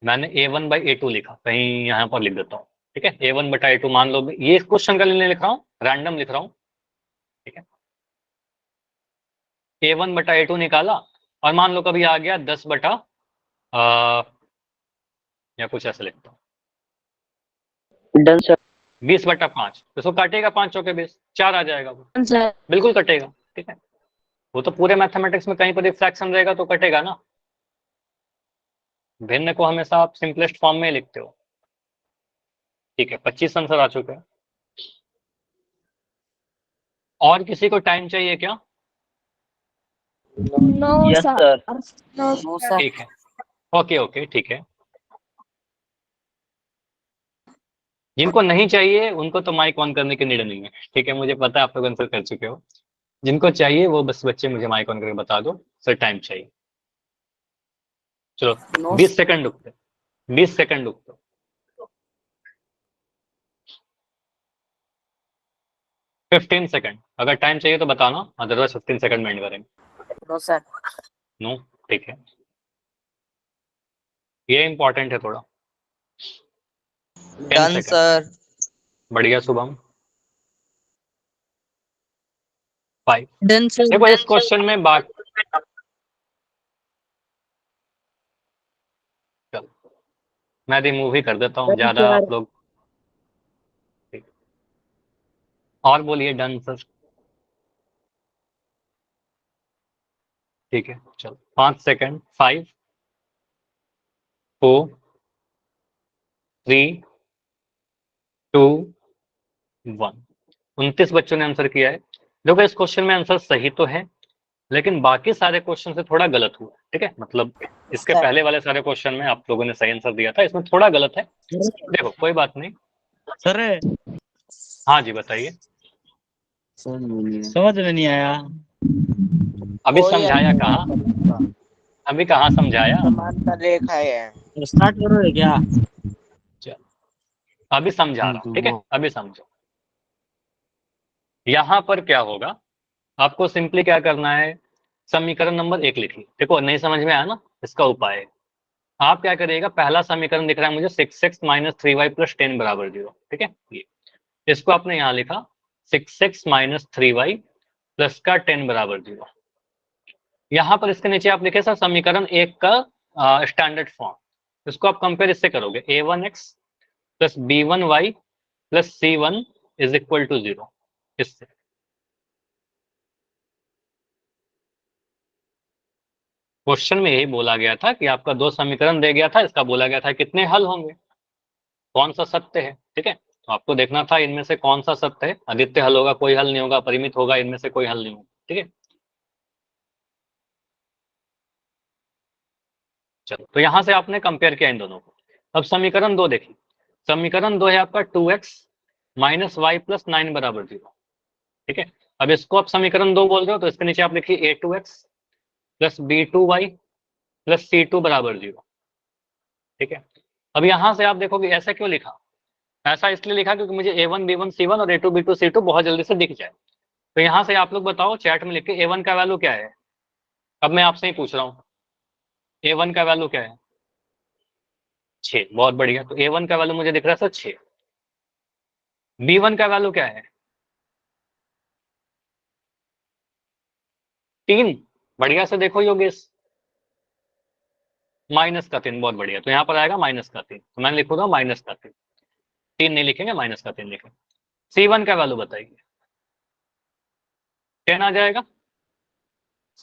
मैंने A1/A2 लिखा, कहीं यहाँ पर लिख देता हूँ, ठीक है। A1/A2 मान लो, ये क्वेश्चन का लिए लिख रहा हूँ, रैंडम लिख रहा हूँ, ठीक है। A1/A2 निकाला, और मान लो कभी आ गया 10 बटा या कुछ ऐसे लिखता हूँ, डन सर। 20/5, तो इसको काटेगा 5 चौके 20, 4 आ जाएगा वो, डन सर। बिल्कुल कटेगा, ठीक है। वो तो पूरे मैथमेटिक्स में कहीं पर एक फ्रैक्शन रहेगा तो कटेगा ना। भिन्न को हमेशा आप सिंपलेस्ट फॉर्म में ही लिखते हो, ठीक है। 25 आंसर आ चुके हैं। और किसी को टाइम चाहिए क्या? No yes sir. Sir. No sir. ठीक है, ओके ओके, ठीक है। जिनको नहीं चाहिए उनको तो माइक ऑन करने की नीड नहीं है, ठीक है, मुझे पता है आप लोग आंसर कर चुके हो। जिनको चाहिए वो बस बच्चे मुझे माइक ऑन करके बता दो, सर टाइम चाहिए। चलो नो 20 सेकंड रुकते, 20 सेकंड रुकते, 15 सेकंड। अगर टाइम चाहिए तो बताना, अदरवाइज 15 सेकंड में एंड करेंगे। No sir. नो, ठीक है, ये इंपॉर्टेंट है थोड़ा। 10 डन सेकंड, सर। बढ़िया शुभम। 5। Done sir. देखो इस क्वेश्चन में बात, चलो मैं रिमूव ही कर देता हूँ, डन ज्यादा सर। आप लोग, ठीक। और बोलिए डन सर, ठीक है। चलो 5 सेकंड, 5 4 3 2 1। 29 बच्चों ने आंसर किया है। देखो इस क्वेश्चन में आंसर सही तो है, लेकिन बाकी सारे क्वेश्चन से थोड़ा गलत हुआ, ठीक है। मतलब इसके पहले वाले सारे क्वेश्चन में आप लोगों ने सही आंसर दिया था, इसमें थोड़ा गलत है। देखो कोई बात नहीं। सर हाँ जी बताइए। समझ में नहीं आया। अभी समझाया कहाँ, अभी कहाँ समझाया। समांतर रेखा है। स्टार्ट करोगे क्या? चलो, अभी समझा रहा हूँ, ठीक है, अभी समझो। यहाँ पर क्या होगा, आपको सिंपली क्या करना है, समीकरण नंबर 1 लिखिए। देखो नहीं समझ में आया ना, इसका उपाय है, आप क्या करिएगा, पहला समीकरण दिख रहा है मुझे 6x - 3y + 10 = 0, ठीक है। ये इसको आपने यहाँ लिखा 6x - 3y + का 10 = 0। यहाँ पर इसके नीचे आप लिखे सर समीकरण 1 का स्टैंडर्ड फॉर्म। इसको आप कंपेयर इससे करोगे, a1x + b1y + c1 = 0। इससे क्वेश्चन में यही बोला गया था कि आपका दो समीकरण दे गया था, इसका बोला गया था कितने हल होंगे, कौन सा सत्य है, ठीक है। तो आपको देखना था इनमें से कौन सा सत्य है। आदित्य हल होगा, कोई हल नहीं होगा, परिमित होगा, इनमें से कोई हल नहीं होगा, ठीक है। चलो, तो यहां से आपने कंपेयर किया इन दोनों को। अब समीकरण 2 देखिए, समीकरण 2 है आपका 2x - y + 9 = 0, ठीक है। अब इसको आप समीकरण 2 बोल रहे हो तो इसके नीचे आप लिखिए a2x + b2y + c2 = 0, ठीक है। अब यहां से आप देखोगे ऐसा क्यों लिखा, ऐसा इसलिए लिखा क्योंकि मुझे a1 b1 c1 और a2 b2 c2 बहुत जल्दी से दिख जाए। तो यहाँ से आप लोग बताओ चैट में लिख के a1 का वैल्यू क्या है। अब मैं आपसे ही पूछ रहा हूँ, a1 का वैल्यू क्या है, 6। बहुत बढ़िया, तो a1 का वैल्यू मुझे दिख रहा है सर 6। b1 का वैल्यू क्या है, 3। बढ़िया से देखो योगेश, -3। बहुत बढ़िया, तो यहाँ पर आएगा -3। तो मैं लिखूंगा -3, 3 नहीं लिखेंगे, -3 लिखेंगे। c1 का वैल्यू बताइए, 10 आ जाएगा।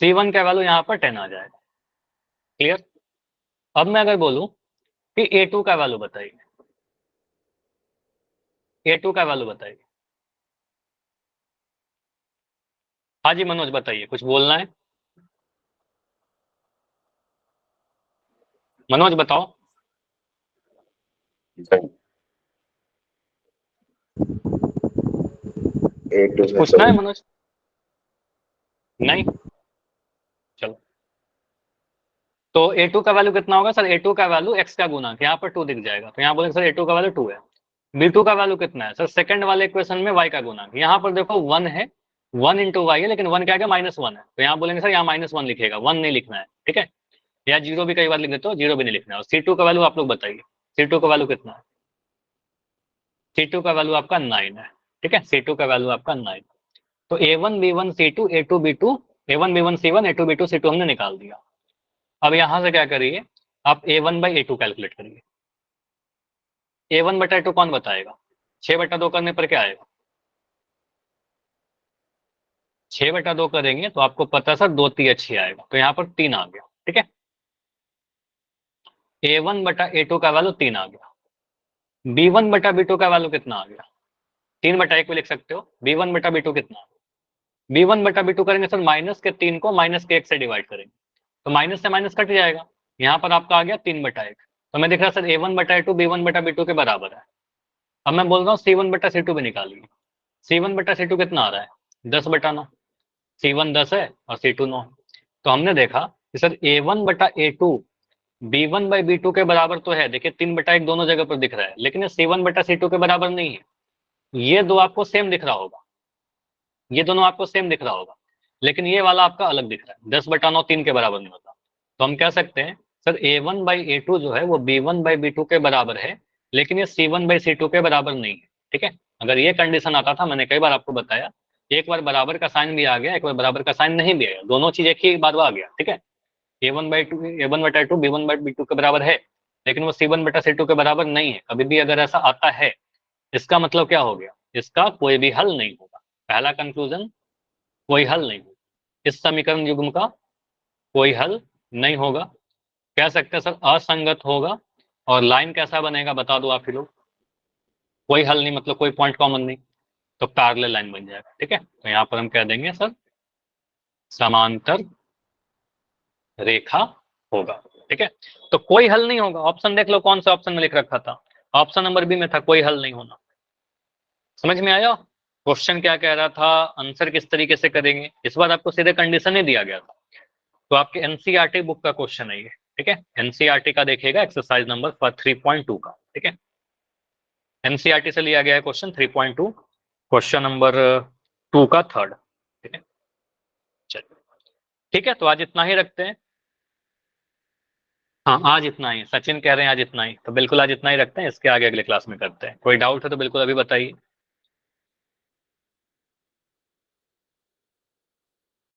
c1 का वैल्यू यहाँ पर 10 आ जाएगा। क्लियर। अब मैं अगर बोलूं कि a2 का वैल्यू बताइए, a2 का वैल्यू बताइए। हाँ जी मनोज बताइए, कुछ बोलना है, मनोज बताओ। कुछ पूछना है मनोज? नहीं, चलो। तो a2 का वैल्यू कितना होगा सर, a2 का वैल्यू x का गुणक, यहाँ पर 2 दिख जाएगा, तो यहाँ बोलेंगे सर a2 का वैल्यू 2 है। b2 का वैल्यू कितना है सर, सेकंड वाले इक्वेशन में y का गुणक, यहाँ पर देखो 1 है, 1 × y है, लेकिन 1 क्या है, -1 है, तो यहाँ बोलेंगे सर यहाँ -1 लिखेगा, 1 नहीं लिखना है, ठीक है। या 0 भी कई बार लिख देते हो, 0 भी नहीं लिखना है। और c2 का वैल्यू आप लोग बताइए, c2 का वैल्यू कितना है, c2 का वैल्यू आपका 9 है, ठीक है। c2 का वैल्यू आपका 9। तो a1 b1 c2 a2 b2, a1 b1 c1 a2 b2 c2 हमने निकाल दिया। अब यहां से क्या करिए, आप a1/a2 कैलकुलेट करिए। a1/a2 कौन बताएगा, 6/2 करने पर क्या आएगा, 6/2 करेंगे तो आपको पता सर 2 3 6 आएगा, तो यहाँ पर 3 आ गया, ठीक है। a1/a2 का वैल्यू 3 आ गया। b1/b2 का वैल्यू कितना आ गया, 3/1 भी लिख सकते हो। b1/b2 कितना, b1/b2 करेंगे सर माइनस के 3 को -1 से डिवाइड करेंगे, तो माइनस से माइनस कट जाएगा, यहाँ पर आपका आ गया 3/1। तो मैं दिख रहा सर a1/a2 b1/b2 के बराबर है। अब मैं बोल रहा हूँ c1/c2 भी निकालिए। c1/c2 कितना आ रहा है, 10/9। c1 10 है और c2 9। तो हमने देखा कि सर a1/a2 b1/b2 के बराबर तो है, देखिए 3/1 दोनों जगह पर दिख रहा है, लेकिन ये c1/c2 के बराबर नहीं है। ये दो आपको सेम दिख रहा होगा, ये दोनों आपको सेम दिख रहा होगा, लेकिन ये वाला आपका अलग दिख रहा है। 10/9 3 के बराबर नहीं होता। तो हम कह सकते हैं सर a1/a2 जो है वो b1/b2 के बराबर है, लेकिन ये c1/c2 के बराबर नहीं है, ठीक है। अगर ये कंडीशन आता था, मैंने कई बार आपको बताया, एक बार बराबर का साइन भी आ गया, एक बार बराबर का साइन नहीं भी आया, दोनों चीज एक ही बार आ गया, ठीक है। a1/2 b1/b2 के बराबर है, लेकिन वो c1/c2 के बराबर नहीं है। कभी भी अगर ऐसा आता है, इसका मतलब क्या हो गया, इसका कोई भी हल नहीं होगा। पहला कंक्लूजन, कोई हल नहीं होगा, इस समीकरण युग्म का कोई हल नहीं होगा। कह सकते हैं सर असंगत होगा। और लाइन कैसा बनेगा बता दो आप ही लोग, कोई हल नहीं मतलब कोई पॉइंट कॉमन नहीं, तो पैरेलल लाइन बन जाएगा, ठीक है। तो यहाँ पर हम कह देंगे सर समांतर रेखा होगा, ठीक है। तो कोई हल नहीं होगा, ऑप्शन देख लो कौन सा ऑप्शन में लिख रखा था, ऑप्शन नंबर बी में था कोई हल नहीं होना। समझ में आया क्वेश्चन क्या कह रहा था, आंसर किस तरीके से करेंगे। इस बार आपको सीधे कंडीशन ही दिया गया था, तो आपके एनसीईआरटी बुक का क्वेश्चन है ये, ठीक है। एनसीईआरटी का देखिएगा एक्सरसाइज नंबर 3.2 का, ठीक है। एनसीईआरटी से लिया गया है क्वेश्चन 3.2, क्वेश्चन नंबर 2 का थर्ड, ठीक है। चलिए ठीक है, तो आज इतना ही रखते हैं। हाँ आज इतना ही, सचिन कह रहे हैं आज इतना ही, तो बिल्कुल आज इतना ही रखते हैं, इसके आगे अगले क्लास में करते हैं। कोई डाउट है तो बिल्कुल अभी बताइए।